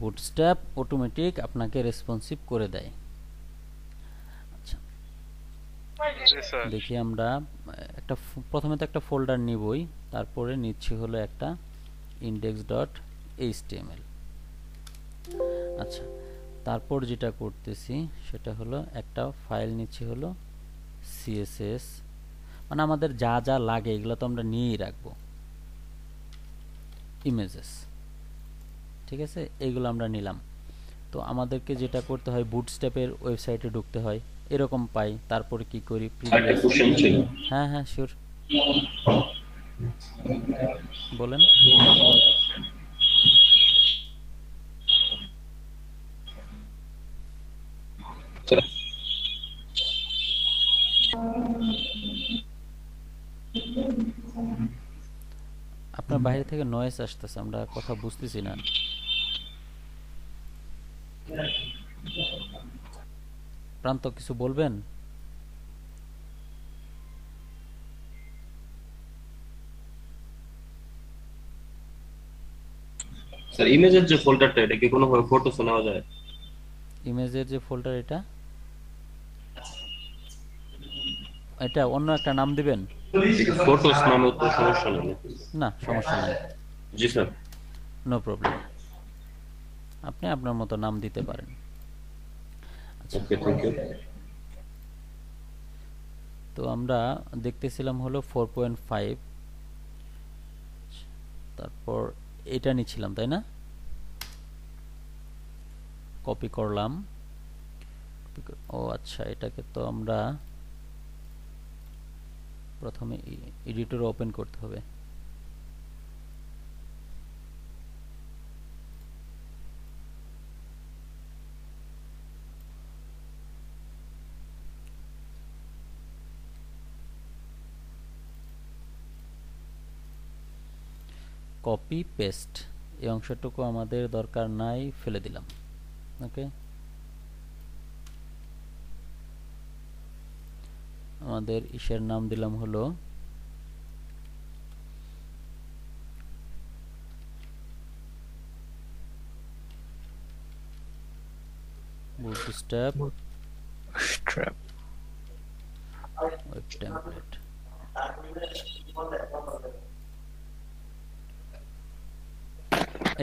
Bootstrap automatic আপনাকে responsive করে দেয়। আচ্ছা দেখি আমরা একটা প্রথমে তো একটা ফোল্ডার নিবই, তারপরে নিচ্ছি হলো একটা index.html। আচ্ছা তারপর যেটা করতেছি সেটা হলো একটা ফাইল নিচ্ছি হলো css, মানে আমাদের যা যা লাগে এগুলো তো আমরা নিয়েই রাখবো, ইমেজেস, ঠিক আছে, এইগুলো আমরা নিলাম। তো আমাদেরকে যেটা করতে হয় বুটস্ট্র্যাপের ওয়েবসাইটে ঢুকতে হয়, এরকম পাই। তারপরে কি করি, প্রিভিয়াস, হ্যাঁ হ্যাঁ শিওর, বলেন। আপনার বাইরে থেকে নয়েজ আসতেছে, আমরা কথা বুঝতেছি না। প্রান্ত কিছু বলবেন? স্যার ইমেজের যে ফোল্ডারটা, এটা কি কোনোভাবে ফটোস নেওয়া যায়? ইমেজের যে ফোল্ডার, এটা এটা অন্য একটা নাম দিবেন। ফটোস নামে তো সমস্যা নেই। না সমস্যা নাই, জি স্যার। নো প্রবলেম, আপনি আপনার মতো নাম দিতে পারেন। আচ্ছা ওকে, থ্যাংক ইউ। তো আমরা দেখতেছিলাম হলো 4.5, তারপর এটা নিচ্ছিলাম তাই না, কপি করলাম। ও আচ্ছা, এটাকে তো আমরা প্রথমে এডিটর ওপেন করতে হবে। কপি পেস্ট, এই অংশটুকু আমাদের দরকার নাই, ফেলে দিলাম। ওকে, আমাদের ইসের নাম দিলাম হলো বুটস্ট্র্যাপ ওয়েব টেমপ্লেট।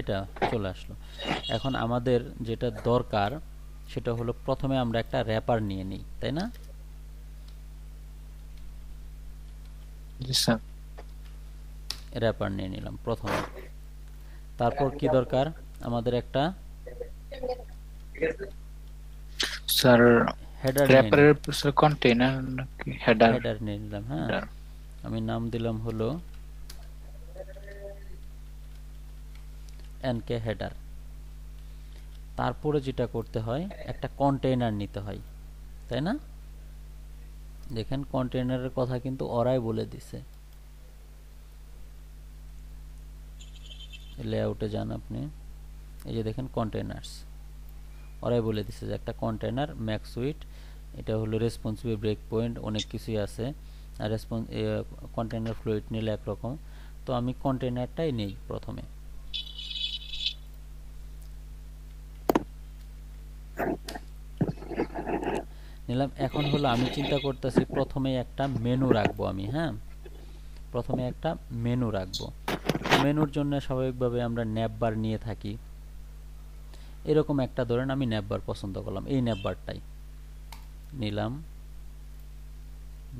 এটা চলে আসলো। এখন আমাদের যেটা দরকার সেটা হলো প্রথমে আমরা একটা র্যাপার নিয়ে নিই, তাই না? র্যাপার নিয়ে নিলাম প্রথমে। তারপর কি দরকার আমাদের, একটা স্যার হেডার নিয়ে নিই। র্যাপারের পিছনে কন্টেইনার নাকি হেডার? হেডার নিয়ে নিলাম, হ্যাঁ। আমি নাম দিলাম হলো এনকে হেডার। তারপরে যেটা করতে হয়, একটা কন্টেইনার নিতে হয়, তাই না? দেখেন কন্টেইনারের কথা কিন্তু ওরাই বলে দিছে। লেআউটে যান আপনি, এই যে দেখেন কন্টেইনার্স, ওরাই বলে দিছে যে একটা কন্টেইনার ম্যাক্স উইথ, এটা হলো রেসপন্সিভ ব্রেক পয়েন্ট, অনেক কিছুই আছে। আর কন্টেইনার ফ্লুইড নিলে একরকম। তো আমি কন্টেইনারটাই নেই প্রথমে, নিলাম। এখন হলো আমি চিন্তা করতেছি প্রথমে একটা মেনু রাখবো আমি, হ্যাঁ, প্রথমে একটা মেনু রাখবো। মেনুর জন্য স্বাভাবিকভাবে আমরা ন্যাপবার নিয়ে থাকি, এরকম একটা ধরেন আমি ন্যাপবার পছন্দ করলাম, এই ন্যাপবারটাই নিলাম,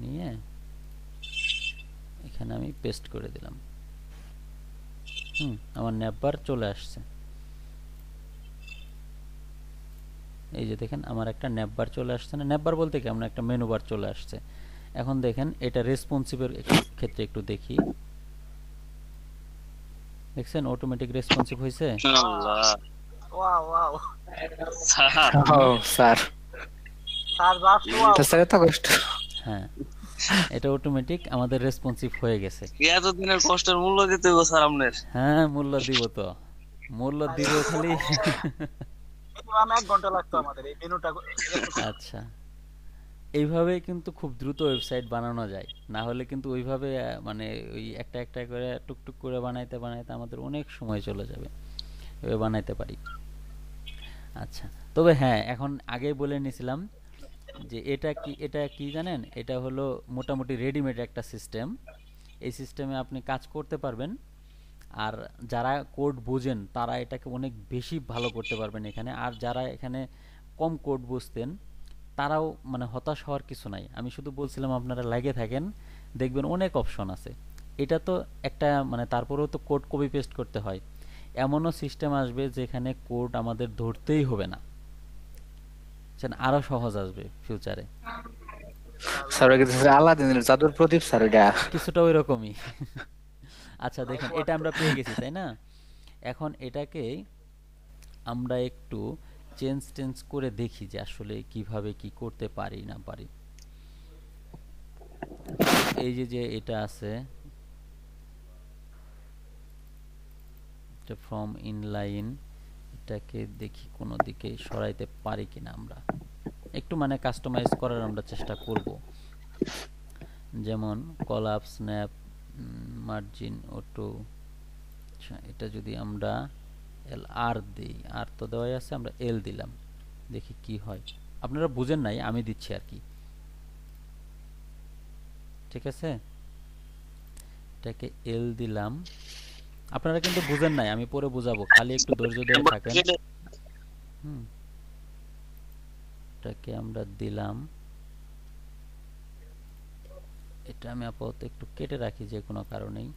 নিয়ে এখানে আমি পেস্ট করে দিলাম। আমার ন্যাপবার চলে আসছে। এই যে দেখেন আমার একটা ন্যাপবার চলে আসছে না, ন্যাপবার বলতে কি আমরা একটা মেনু বার চলে আসছে। এখন দেখেন এটা রেসপন্সিভের ক্ষেত্রে একটু দেখি, দেখছেন অটোমেটিক রেসপন্সিভ হয়েছে। Wow wow sir sir just wow. Sir এত কষ্ট। হ্যাঁ, এটা অটোমেটিক আমাদের রেসপন্সিভ হয়ে গেছে। এতদিনের কষ্টের মূল্য দিতে হবে স্যার আপনার। হ্যাঁ মূল্য দিব, তো মূল্য দিব খালি। মিনিমাম 1 ঘন্টা লাগতো আমাদের এই মেনুটা। আচ্ছা, এইভাবে কিন্তু খুব দ্রুত ওয়েবসাইট বানানো যায়, না হলে কিন্তু ওইভাবে মানে ওই একটা একটা করে টুকটুক করে বানাইতে বানাইতে আমাদের অনেক সময় চলে যাবে। এভাবে বানাইতে পারি। আচ্ছা, তবে হ্যাঁ, এখন আগেই বলে নিয়েছিলাম যে এটা কি জানেন, এটা হলো মোটামুটি রেডিমেড একটা সিস্টেম। এই সিস্টেমে আপনি কাজ করতে পারবেন। আর যারা কোড বুঝেন তারা এটাকে অনেক বেশি ভালো করতে পারবেন এখানে। আর যারা এখানে কম কোড বুঝতেন তারাও মানে হতাশ হওয়ার কিছু নাই। আমি শুধু বলছিলাম আপনারা লাগে থাকেন, দেখবেন অনেক অপশন আছে। এটা তো একটা মানে তারপরেও তো কোড কপি পেস্ট করতে হয়। এমনও সিস্টেম আসবে যেখানে কোড আমাদের ধরতেই হবে না, সেটা আরো সহজ আসবে ফিউচারে। স্যার ওটা কি আলাদিনের জাদুর প্রদীপ স্যার এটা? কিছুটা ওই রকমই। আচ্ছা দেখেন, এটা আমরা পেয়ে গেছি তাই না? এখন এটাকে আমরা একটু চেঞ্জ টেঞ্জ করে দেখি যে আসলে কিভাবে কি করতে পারি না পারি। এই যে এটা আছে, এটা ফ্রম ইনলাইন, এটাকে দেখি কোনো দিকে সরাইতে পারি কিনা আমরা। একটু মানে কাস্টমাইজ করার আমরা চেষ্টা করব। যেমন কলাপ স্ন্যাপ, মার্জিন অটো। আচ্ছা, এটা যদি আমরা এল আর দিই, আর তো দেওয়াই আছে, আমরা এল দিলাম, দেখি কি হয়। আপনারা বুঝেন নাই, আমি দিচ্ছি আর কি। ঠিক আছে, এটাকে এল দিলাম। আপনারা কিন্তু বুঝেন নাই, আমি পরে বুঝাবো, খালি একটু ধৈর্য ধরে থাকেন। হুম, এটাকে আমরা দিলাম। এটা আমি আপাতত একটু কেটে রাখি যে কোনো কারণেই।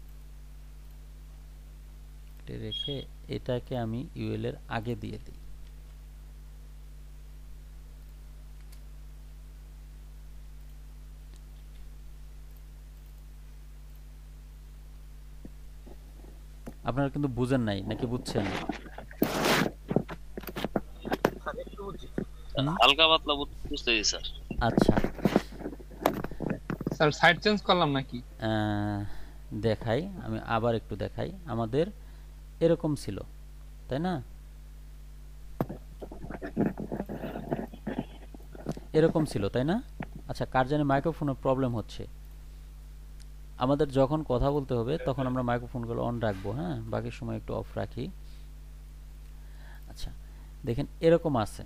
কেটে রেখে এটাকে আমি ইউএল এর আগে দিয়ে দিই। আপনারা কিন্তু বুঝেন নাই নাকি বুঝছেন? স্যার একটু বুঝছি। হুম? হালকা পাতলা বুঝতেছি স্যার। আচ্ছা, স্যার সাইড চেঞ্জ করলাম নাকি? দেখাই, আমি আবার একটু দেখাই। আমাদের এরকম ছিল তাই না? এরকম ছিল তাই না? আচ্ছা, কার জানি মাইক্রোফোনের প্রবলেম হচ্ছে। আমাদের যখন কথা বলতে হবে তখন আমরা মাইক্রোফোনগুলো অন রাখবো, হ্যাঁ, বাকি সময় একটু অফ রাখি। আচ্ছা দেখেন এরকম আছে।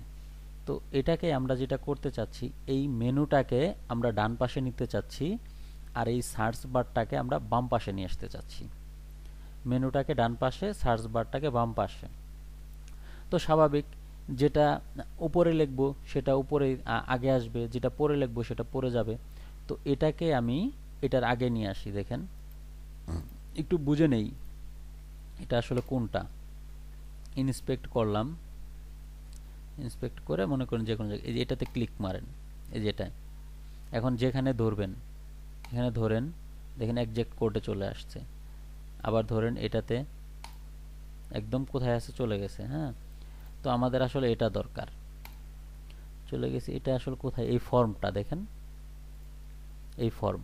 তো এটাকে আমরা যেটা করতে চাচ্ছি, এই মেনুটাকে আমরা ডান পাশে নিতে চাচ্ছি, আর এই সার্চ বারটাকে আমরা বাম পাশে নিয়ে আসতে চাচ্ছি। মেনুটাকে ডান পাশে, সার্চ বারটাকে বাম পাশে। তো স্বাভাবিক, যেটা উপরে লিখবো সেটা উপরে আগে আসবে, যেটা পরে লিখবো সেটা পরে যাবে। তো এটাকে আমি এটার আগে নিয়ে আসি। দেখেন একটু বুঝে নেই এটা আসলে কোনটা। ইন্সপেক্ট করলাম, ইন্সপেক্ট করে মনে করেন যে কোনো জায়গায় এই যে এটাতে ক্লিক মারেন, এই যে এটা। এখন যেখানে ধরবেন এখানে ধরেন, দেখেন একজ্যাক্ট কোডে চলে আসছে। আবার ধরেন এটাতে একদম কোথায় আছে চলে গেছে। হ্যাঁ, তো আমাদের আসলে এটা দরকার, চলে গেছে। এটা আসলে কোথায়, এই ফর্মটা দেখেন, এই ফর্ম।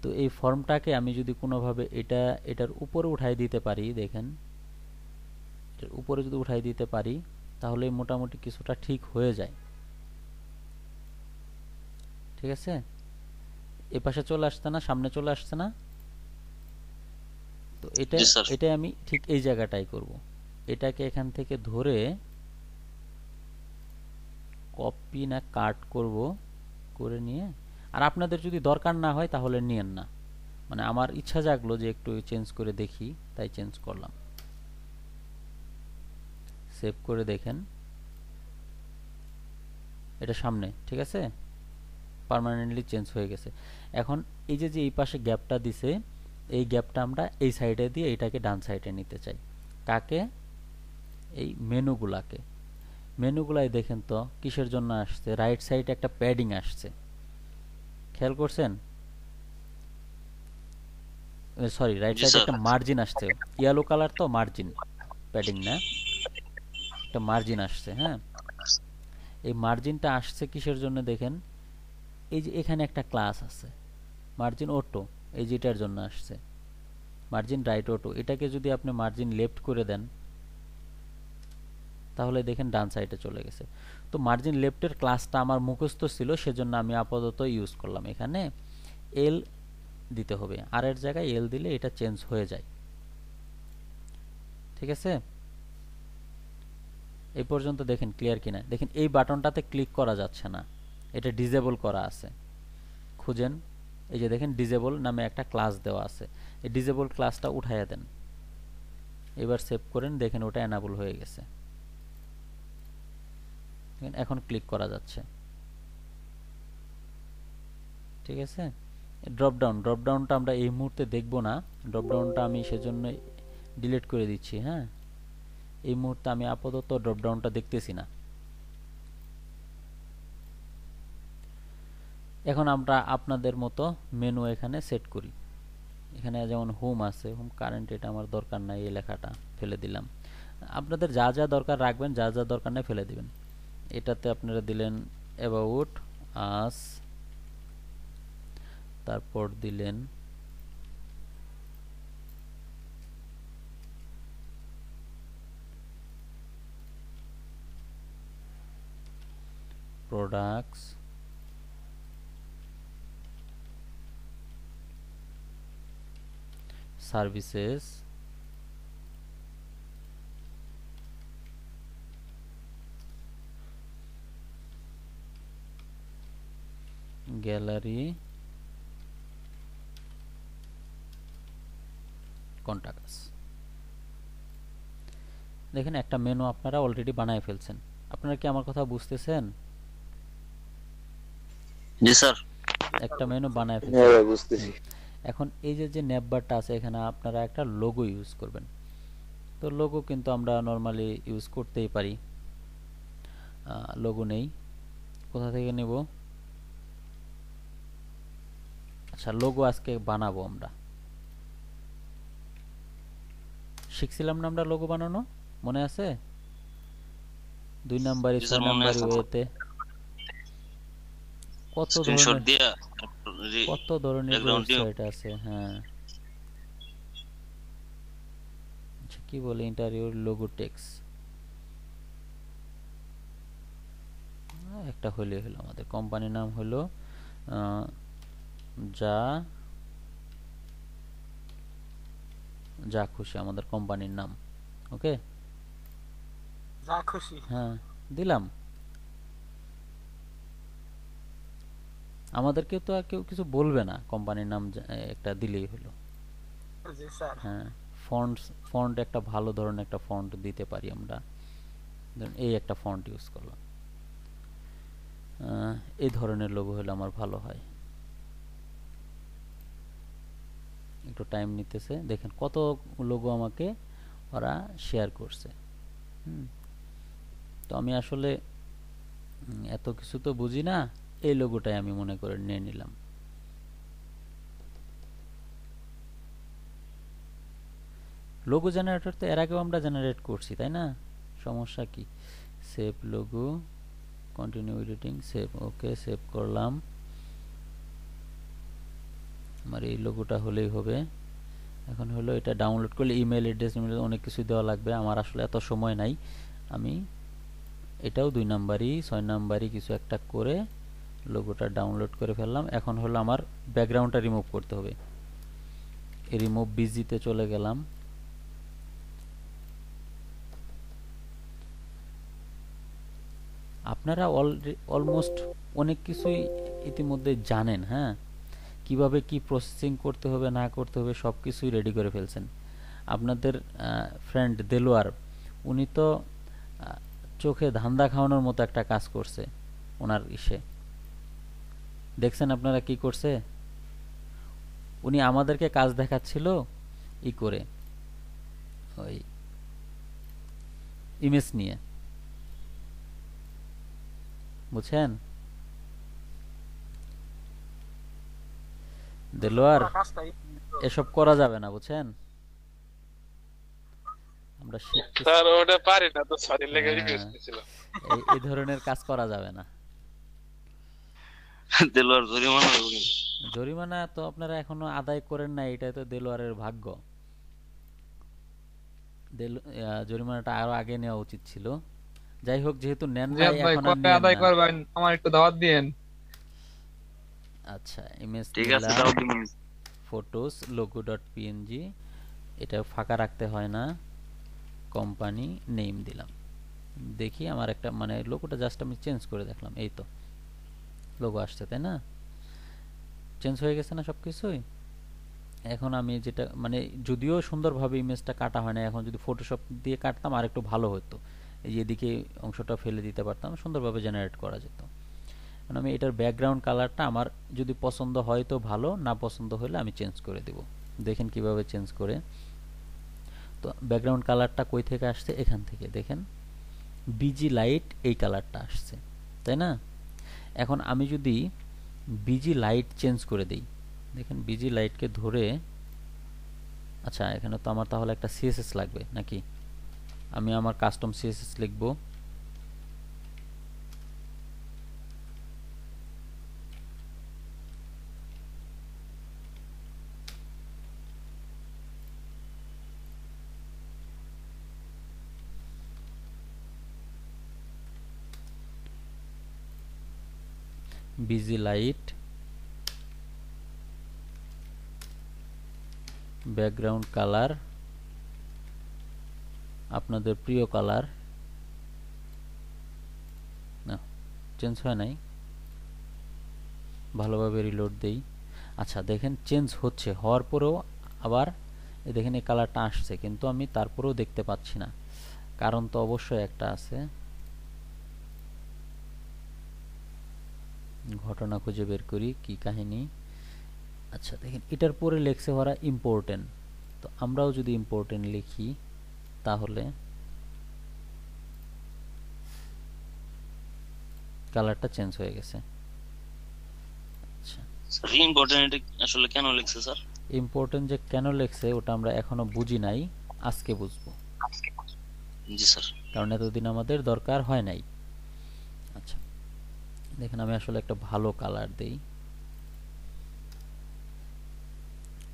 তো এই ফর্মটাকে আমি যদি কোনোভাবে এটার উপরে উঠাই দিতে পারি, দেখেন এটার উপরে যদি উঠাই দিতে পারি তাহলে মোটামুটি কিছুটা ঠিক হয়ে যায়। ঠিক আছে, এ পাশে চলে আসছে না, সামনে চলে আসছে না? তো জি স্যার। এটাই আমি ঠিক এই জায়গাটাই করব। এটাকে এখান থেকে ধরে কপি না কাট করব, করে নিয়ে, আর আপনাদের যদি দরকার না হয় তাহলে নিয়েন না। মানে আমার ইচ্ছা জাগলো যে একটু চেঞ্জ করে দেখি, তাই চেঞ্জ করলাম। সেভ করে দেখেন এটা সামনে, ঠিক আছে, পার্মানেন্টলি চেঞ্জ হয়ে গেছে। এখন এই যে এই পাশে গ্যাপটা দিছে, এই গ্যাপটা আমরা এই সাইডে দিয়ে এটাকে ডান সাইডে নিতে চাই। কাকে? এই মেনুগুলাকে। মেনুগুলাই দেখেন তো কিসের জন্য আসছে, রাইট সাইডে একটা প্যাডিং আসছে, খেয়াল করছেন? সরি, রাইট জি সাইডে স্যার। একটা মার্জিন আসছে, ইয়েলো কালার তো মার্জিন, প্যাডিং না, একটা মার্জিন আসছে। হ্যাঁ, এই মার্জিনটা আসছে কিসের জন্য দেখেন, এই যে এখানে একটা ক্লাস আছে মার্জিন অটো, এই যে এটার জন্য আসছে মার্জিন রাইট অটো। এটাকে যদি আপনি মার্জিন লেফট করে দেন তাহলে দেখেন ডান সাইডে চলে গেছে। তো মার্জিন লেফটের ক্লাসটা আমার মুখস্থ ছিল, সেজন্য আমি আপাতত ইউজ করলাম। এখানে এল দিতে হবে, আর এর জায়গায় এল দিলে এটা চেঞ্জ হয়ে যায়। ঠিক আছে, এই পর্যন্ত দেখেন ক্লিয়ার কিনা। দেখেন এই বাটনটাতে ক্লিক করা যাচ্ছে না, এটা ডিসেবল করা আছে। খুঁজেন, এই যে দেখেন ডিসেবল নামে একটা ক্লাস দেওয়া আছে, এই ডিসেবল ক্লাসটা উঠাইয়া দেন। এবার সেভ করেন, দেখেন ওটা এনাবল হয়ে গেছে। এখন ক্লিক করা যাচ্ছে, ঠিক আছে। ড্রপ ডাউনটা আমরা এই মুহূর্তে দেখব না, ড্রপ ডাউনটা আমি সেজন্য ডিলিট করে দিচ্ছি। হ্যাঁ, এই মুহূর্তে আমি আপাতত ড্রপ ডাউনটা দেখতেছি না। এখন আমরা আপনাদের মতো মেনু এখানে সেট করি। এখানে যেমন হোম আছে, হোম কারেন্ট, এটা আমার দরকার নাই, এই লেখাটা ফেলে দিলাম। আপনাদের যা যা দরকার রাখবেন, যা যা দরকার নাই ফেলে দিবেন। এটাতে আপনারা দিলেন অ্যাবাউট আস, তারপর দিলেন প্রোডাক্টস, সার্ভিসেস, গ্যালারি, কন্টাক্টস। দেখেন একটা মেনু আপনারা অলরেডি বানায় ফেলছেন। আপনারা কি আমার কথা বুঝতেছেন? জি স্যার। একটা মেনু বানায় হ্যাঁ ফেলছেন। ভাই বুঝতেছি। এখন এই যে নেভবারটা আছে, এখানে আপনারা একটা লোগো ইউজ করবেন। তো লোগো কিন্তু আমরা নরমালি ইউজ করতেই পারি। লোগো নেই, কোথা থেকে নেব? আচ্ছা, লোগো আজকে বানাবো আমরা। শিখছিলাম না আমরা লোগো বানানো, মনে আছে? 2 নাম্বারে জি 6 স্যার, মনে নাম্বারে আছে। ওয়েতে স্ক্রিনশট দিয়া কত ধরনের ব্যাকগ্রাউন্ড দিও। ওয়েবসাইট আছে। হ্যাঁ, আচ্ছা কি বলে, ইন্টারভিউর লোগো টেক্স একটা হইলেই হলো। আমাদের কোম্পানির নাম হলো যা যা খুশি, আমাদের কোম্পানির নাম। ওকে, যা খুশি। হ্যাঁ দিলাম। আমাদেরকে তো আর কেউ কিছু বলবে না, কোম্পানির নাম একটা দিলেই হলো। জি স্যার। হ্যাঁ, ফন্ট একটা ভালো ধরনের একটা ফন্ট দিতে পারি আমরা। ধরুন এই একটা ফন্ট ইউজ করলাম, এই ধরনের লোগো হলে আমার ভালো হয়। একটু টাইম নিতেছে, দেখেন কত লোগো আমাকে ওরা শেয়ার করছে। তো আমি আসলে এত কিছু তো বুঝি না, এই লোগোটাই আমি মনে করে নিয়ে নিলাম। লোগো জেনারেটর তো এর আগেও আমরা জেনারেট করছি, তাই না? সমস্যা কি? Save logo, continue editing, save. Okay, save করলাম। আমার এই লোগোটা হলেই হবে। এখন হলো এটা ডাউনলোড করলে ইমেল অ্যাড্রেস, অনেক কিছু দেওয়া লাগবে। আমার আসলে এত সময় নাই, আমি এটাও 2 নাম্বারই 6 নাম্বারই কিছু একটা করে লোগোটা ডাউনলোড করে ফেললাম। এখন হলো আমার ব্যাকগ্রাউন্ডটা রিমুভ করতে হবে। এই রিমুভ বিজিতে চলে গেলাম। আপনারা অলমোস্ট অনেক কিছুই ইতিমধ্যে জানেন। হ্যাঁ, কিভাবে কি প্রসেসিং করতে হবে না করতে হবে সব কিছুই রেডি করে ফেলছেন। আপনাদের ফ্রেন্ড দেলোয়ার, উনি তো চোখে ধান্দা খাওয়ানোর মতো একটা কাজ করছে ওনার ইসে। দেখছেন আপনারা কি করছে? উনি আমাদেরকে কাজ দেখাচ্ছিল ই করে, ওই ইমেজ নিয়ে, বুঝছেন? দেলোয়ার, এসব করা যাবে না, বুঝছেন? আমরা স্যার ওটা পারি না তো, সরি লেগে গেছিল। এই ধরনের কাজ করা যাবে না। দেলোয়ার জরিমানা হবে কিন্তু। জরিমানা তো আপনারা এখনো আদায় করেন না, এটাই তো দেলোয়ারের ভাগ্য। জরিমানাটা আরো আগে নেওয়া উচিত ছিল। যাই হোক, যেহেতু নেন নাই এখন আর নিয়েন আদায় না। করবেন, আমার একটু দাওয়াত দিয়েন। আচ্ছা, ইমেজ ঠিক আছে, নিলাম, দাও দিন। ফটোস logo.png, এটা ফাঁকা রাখতে হয় না। কোম্পানি নেম দিলাম, দেখি আমার একটা মানে লোগোটা জাস্ট আমি চেঞ্জ করে দেখলাম, এই তো লোগো আসছে, তাই না? চেঞ্জ হয়ে গেছে না সবকিছুই? এখন আমি যেটা মানে যদিও সুন্দরভাবে ইমেজটা কাটা হয় না, এখন যদি ফটোশপ দিয়ে কাটতাম আর একটু ভালো হতো, এই যে এদিকে অংশটা ফেলে দিতে পারতাম, সুন্দরভাবে জেনারেট করা যেত। এখন আমি এটার ব্যাকগ্রাউন্ড কালারটা আমার যদি পছন্দ হয় তো ভালো, না পছন্দ হলে আমি চেঞ্জ করে দেব। দেখেন কিভাবে চেঞ্জ করে। তো ব্যাকগ্রাউন্ড কালারটা কই থেকে আসছে? এখান থেকে দেখেন, বিজি লাইট এই কালারটা আসছে, তাই না? এখন আমি যদি বিজি লাইট চেঞ্জ করে দেই, দেখেন বিজি লাইটকে ধরে, আচ্ছা এখানে তো আমার তাহলে একটা সিএসএস লাগবে নাকি? আমি আমার কাস্টম সিএসএস লিখব। বিজি লাইট ব্যাকগ্রাউন্ড কালার, আপনাদের প্রিয় কালার, না চেঞ্জ হয় নাই, ভালোভাবে রিলোড দেই। আচ্ছা দেখেন চেঞ্জ হচ্ছে, হওয়ার পরেও আবার দেখেন এই কালারটা আসছে, কিন্তু আমি তারপরেও দেখতে পাচ্ছি না। কারণ তো অবশ্যই একটা আছে, ঘটনা খুঁজে বের করি কি কাহিনী। আচ্ছা দেখেন এটার পরে লেখছে ওরা ইম্পর্টেন্ট, তো আমরাও যদি ইম্পর্টেন্ট লিখি তাহলে কালারটা চেঞ্জ হয়ে গেছে। আচ্ছা স্যার ইম্পর্টেন্ট এটা আসলে কেন লিখছে স্যার? ইম্পর্টেন্ট যে কেন লেখছে ওটা আমরা এখনো বুঝি নাই, আজকে বুঝবো, জি স্যার। কারণ এতদিন আমাদের দরকার হয় নাই। আচ্ছা দেখেন আমি আসলে একটা ভালো কালার দেই,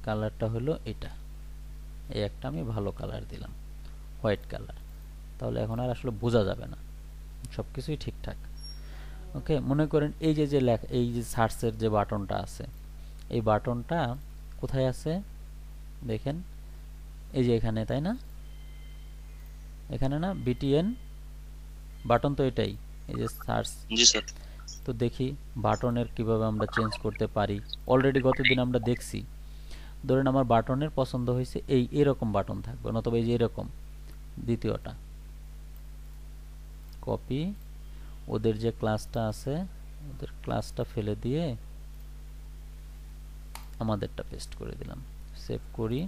কালারটা হলো এটা, এই একটা আমি ভালো কালার দিলাম, হোয়াইট কালার। তাহলে এখন আর আসলে বোঝা যাবে না, সবকিছুই ঠিকঠাক। ওকে, মনে করেন এই যে যে লেখা, এই যে সার্চের যে বাটনটা আছে, এই বাটনটা কোথায় আছে দেখেন, এই যে এখানে, তাই না? এখানে না বিটিএন বাটন, তো এটাই, এই যে সার্চ। জি স্যার। তো দেখি বাটনের কিভাবে আমরা চেঞ্জ করতে পারি। অলরেডি গতদিন আমরা দেখছি, ধরেন আমার বাটনের পছন্দ হয়েছে এই এরকম বাটন থাকবে, নতুবা এই যে এরকম দ্বিতীয়টা, কপি, ওদের যে ক্লাসটা আছে ওদের ক্লাসটা ফেলে দিয়ে আমাদেরটা পেস্ট করে দিলাম, সেভ করি।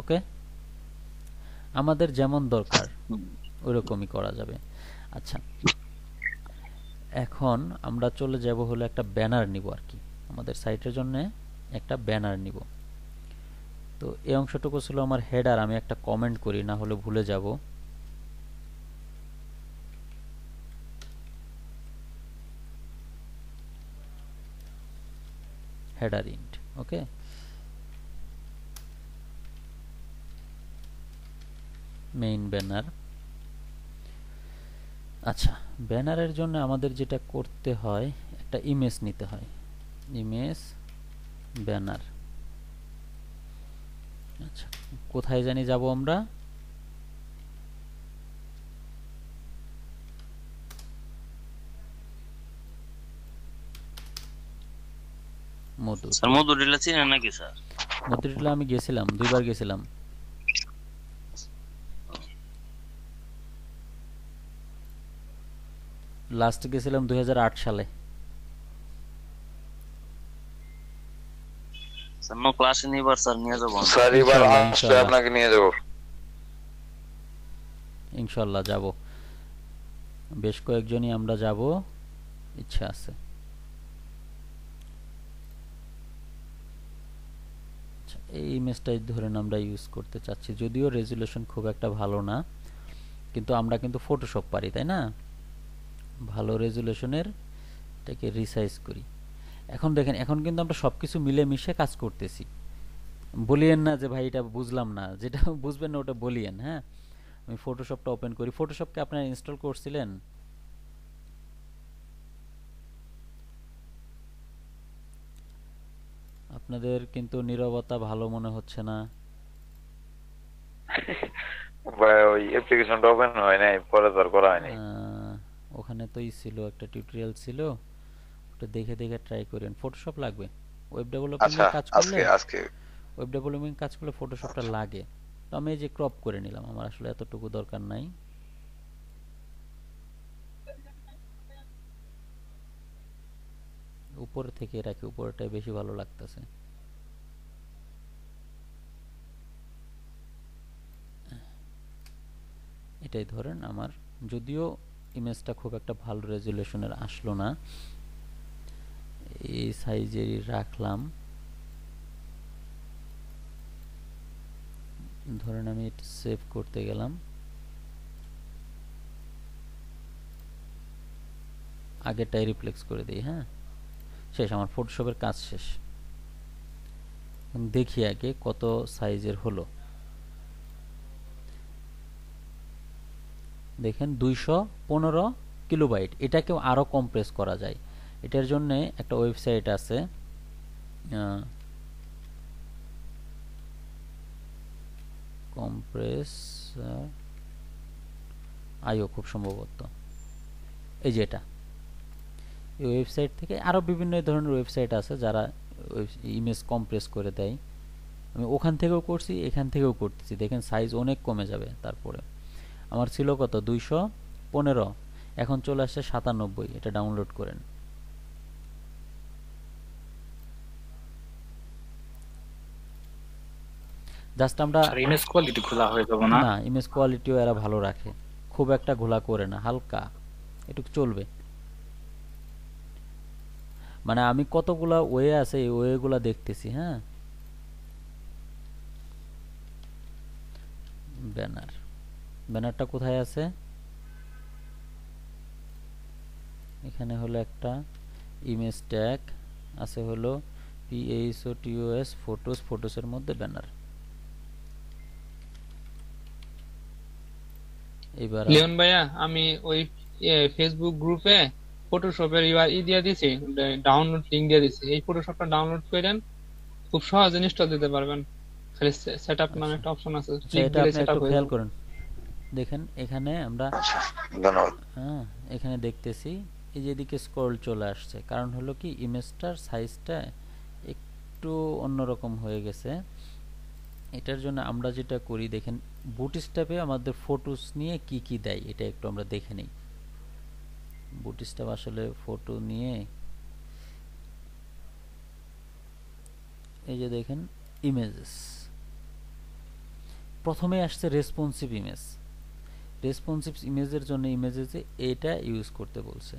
ওকে, আমাদের যেমন দরকার ওইরকমই করা যাবে। আচ্ছা এখন আমরা চলে যাব হলো একটা ব্যানার নিব আর কি, আমাদের সাইটের জন্য একটা ব্যানার নিব। তো এই অংশটুকু ছিল আমার হেডার, আমি একটা কমেন্ট করি না হলে ভুলে যাব। Header int, okay. Main banner. আচ্ছা ব্যানারের জন্য আমাদের যেটা করতে হয়, একটা ইমেজ নিতে হয়, ইমেজ ব্যানার। আচ্ছা কোথায় জানি যাব আমরা, মধু। স্যার মধুরিলা চিনেন নাকি স্যার? মধুরিলা আমি গেছিলাম, 2বার গেছিলাম। লাস্ট গেছিলাম 2008 সালে। স্যার নো ক্লাসে নিবার স্যার নিয়ে যাবো। স্যার এবার ইনশাআল্লাহ, আসলে ইনশাআল্লাহ। আপনাকে নিয়ে যাব। ইনশাআল্লাহ যাব, বেশ কয়েকজনই আমরা যাব, ইচ্ছা আছে। আচ্ছা, এই ইমেজটাই ধরেন আমরা ইউজ করতে চাচ্ছি, যদিও রেজুলেশন খুব একটা ভালো না, কিন্তু আমরা কিন্তু ফটোশপ পারি, তাই না? ভালো রেজুলেশনের এটাকে রিসাইজ করি। এখন দেখেন এখন কিন্তু আমরা সবকিছু মিলে মিশে কাজ করতেছি, বলিয়েন না যে ভাই এটা বুঝলাম না, যেটা বুঝবেন না ওটা বলিয়েন। হ্যাঁ, আমি ফটোশপটা ওপেন করি। ফটোশপকে আপনারা ইনস্টল করছিলেন? আপনাদের কিন্তু নীরবতা ভালো মনে হচ্ছে না। ভাই ওই অ্যাপ্লিকেশনটা ওপেন হয় নাই, পরে তো আর করা হয় নাই। ওখানে তো ছিল একটা টিউটোরিয়াল ছিল, ওটা দেখে দেখে ট্রাই করেন। ফটোশপ লাগবে ওয়েব আচ্ছা, ডেভেলপমেন্টের কাজ করলে, আজকে ওয়েব ডেভেলপমেন্ট কাজ করলে ফটোশপটা লাগে। তো আমি এই যে ক্রপ করে নিলাম, আমার আসলে এতটুকু দরকার নাই। উপর থেকে রাখি, উপরটাই বেশি ভালো লাগতেছে। এটাই ধরেন আমার, যদিও ইমেজটা খুব একটা ভালো রেজুলেশনের আসলো না, এই সাইজেরই রাখলাম। ধরেন আমি এটা সেভ করতে গেলাম, আগেরটাই রিপ্লেস করে দিই। হ্যাঁ, শেষ, আমার ফটোশপের কাজ শেষ। দেখি আগে কত সাইজের হলো। দেখেন 215 কিলোবাইট। এটাকেও আরো কম্প্রেস করা যায়। এটার জন্য একটা ওয়েবসাইট আছে, কম্প্রেস আইও খুব সম্ভবত, এই যে এটা। এই ওয়েবসাইট থেকে আরো বিভিন্ন ধরনের ওয়েবসাইট আছে যারা ইমেজ কম্প্রেস করে দেয়। আমি ওখান থেকেও করছি, এখান থেকেও করতেছি। দেখেন সাইজ অনেক কমে যাবে। তারপরে আমার ছিল কত, 215, এখন চলে আসছে 97। এটা ডাউনলোড করেন। জাস্ট আমরা ইমেজ কোয়ালিটি খোলা হয়ে যাবে না? না, ইমেজ কোয়ালিটিও এরা ভালো রাখে, খুব একটা ঘোলা করে না, হালকা এটুকু চলবে। মানে আমি কতগুলা ওয়ে আছে, এই ওয়েগুলা দেখতেছি। হ্যাঁ, ব্যানার, ব্যানারটা কোথায় আছে? এখানে হলো একটা ইমেজ ট্যাগ আছে, হলো PHOTOS ফটোস, ফটোসের মধ্যে ব্যানার। এবার লিওন ভাইয়া, আমি ওই ফেসবুক গ্রুপে ফটোশপের দিয়ে দিছি, ডাউনলোড লিংক দিয়ে দিছি। এই ফটোশপটা ডাউনলোড করেন, খুব সহজে ইনস্টল দিতে পারবেন। খালি সেটআপ নামে একটা অপশন আছে, ক্লিক এটা দিলে আপনি সেটআপ একটু হয়ে খেয়াল যাবে। করেন। দেখেন এখানে আমরা, আচ্ছা, ধন্যবাদ। হ্যাঁ, এখানে দেখতেছি এই যে এদিকে স্ক্রল চলে আসছে। কারণ হলো কি, ইমেজটার সাইজটা একটু অন্যরকম হয়ে গেছে। এটার জন্য আমরা যেটা করি, দেখেন বুটস্ট্র্যাপে আমাদের ফটোস নিয়ে কি কি দেয়, এটা একটু আমরা দেখে নিই। বুটস্ট্র্যাপ আসলে ফটো নিয়ে, এই যে দেখেন ইমেজেস, প্রথমে আসছে রেসপন্সিভ ইমেজ। রেসপন্সিভ ইমেজের জন্য ইমেজেসে এটা ইউজ করতে বলছে।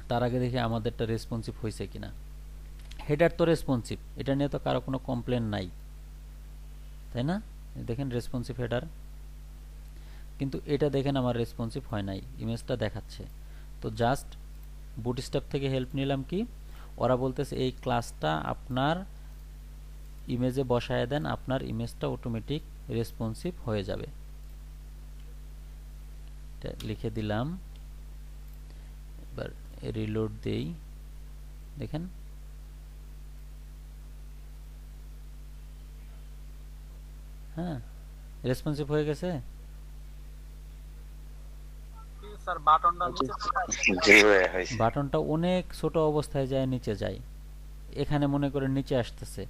তার আগে দেখি আমাদেরটা রেসপন্সিভ হয়েছে কিনা। হেডার তো রেসপন্সিভ, এটা নিয়ে তো কারো কোনো কমপ্লেন নাই, তাই না? দেখেন রেসপন্সিভ হেডার, কিন্তু এটা দেখেন আমার রেসপন্সিভ হয় নাই, ইমেজটা দেখাচ্ছে। তো জাস্ট বুটস্ট্র্যাপ থেকে হেল্প নিলাম। কি ওরা বলতেছে, এই ক্লাসটা আপনার ইমেজে বসায় দেন, আপনার ইমেজটা অটোমেটিক রেসপন্সিভ হয়ে যাবে। এটা লিখে দিলাম। এবার রিলোড দেই, দেখেন হ্যাঁ, রেসপন্সিভ হয়ে গেছে। স্যার বাটনটা নিচে চলে আসছে। জি ভাই, হয়েছে। বাটনটা অনেক ছোট অবস্থায় যায় নিচে যায়, এখানে মনে করেন নিচে আসতেছে।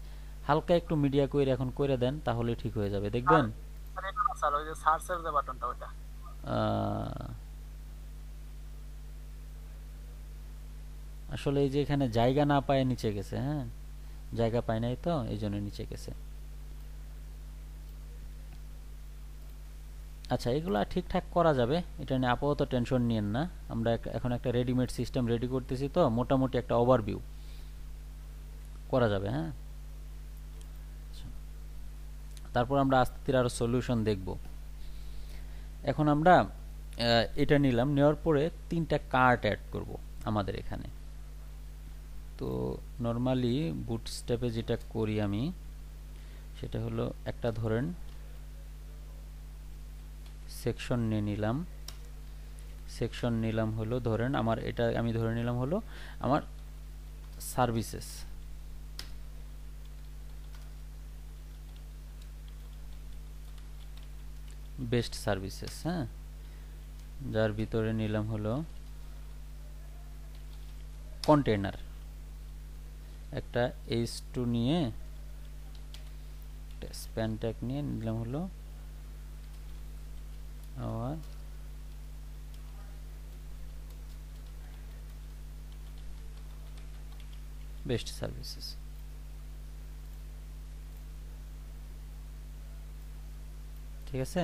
হালকা একটু মিডিয়া কইরে এখন করে দেন, তাহলে ঠিক হয়ে যাবে, দেখবেন। স্যার এটা না স্যার, ওই যে সার্চের যে বাটনটা ওটা। আসলে এই যে এখানে জায়গা না পায় নিচে গেছে। হ্যাঁ, জায়গা পায় নাই তো এই জন্য নিচে গেছে। আচ্ছা, এগুলা ঠিকঠাক করা যাবে, এটা নিয়ে আপাতত টেনশন নিয়েন না। আমরা এখন একটা রেডিমেড সিস্টেম রেডি করতেছি, তো মোটামুটি একটা ওভারভিউ করা যাবে। হ্যাঁ, তারপর আমরা আস্তে ধীরে আরো সলিউশন দেখব। এখন আমরা এটা নিলাম, নেওয়ার পরে 3টা কার্ট অ্যাড করব আমাদের এখানে। তো নরমালি বুটস্ট্র্যাপে যেটা করি আমি, সেটা হলো একটা ধরেন সেকশন নিয়ে নিলাম। সেকশন নিলাম হলো, ধরেন আমার এটা আমি ধরে নিলাম হলো আমার সার্ভিসেস। বেস্ট সার্ভিসেস, হ্যাঁ, যার ভিতরে নিলাম হলো কন্টেইনার, একটা h2 নিয়ে স্প্যান ট্যাগ নিয়ে নিলাম হলো আবার বেস্ট সার্ভিসেস। ঠিক আছে,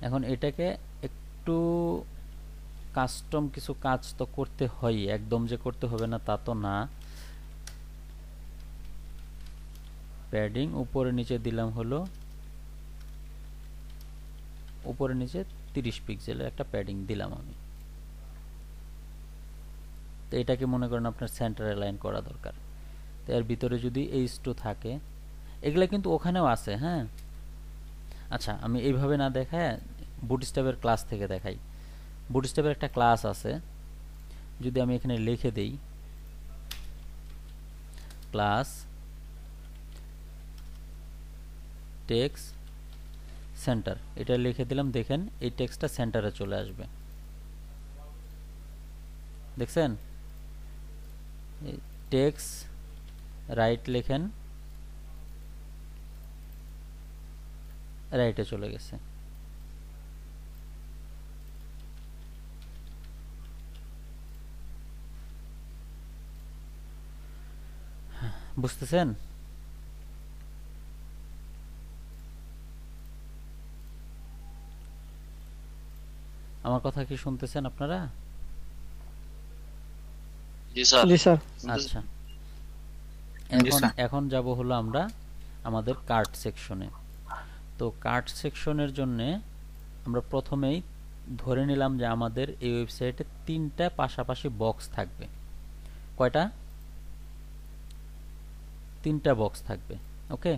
এখন এটাকে একটু কাস্টম কিছু কাজ তো করতে হয়, একদম যে করতে হবে না তা তো না। প্যাডিং উপরে নিচে দিলাম হলো উপরে নিচে 30 পিক্সেলের একটা প্যাডিং দিলাম আমি। তো এটাকে মনে করেন আপনার সেন্টার অ্যালাইন করা দরকার। তো এর ভিতরে যদি h2 থাকে, এগুলা কিন্তু ওখানেও আছে, হ্যাঁ। আচ্ছা, আমি এইভাবে না দেখায় বুটস্ট্র্যাপের ক্লাস থেকে দেখাই। বুটস্ট্র্যাপের একটা ক্লাস আছে, যদি আমি এখানে লিখে দেই ক্লাস টেক্সট সেন্টার, এটা লিখে দিলাম, দেখেন এই টেক্সটটা সেন্টারে চলে আসবে, দেখছেন? টেক্সট রাইট লেখেন, রাইটে চলে গেছে। বুঝতেছেন? আমার কথা কি শুনতেছেন আপনারা? জি স্যার। জি স্যার। আচ্ছা, জি এখন স্যার। এখন যাব হলো আমরা আমাদের কার্ট সেকশনে। তো কার্ট সেকশনের জন্য আমরা প্রথমেই ধরে নিলাম যে আমাদের এই ওয়েবসাইটে 3টা পাশাপাশি বক্স থাকবে। কয়টা? 3টা বক্স থাকবে। ওকে,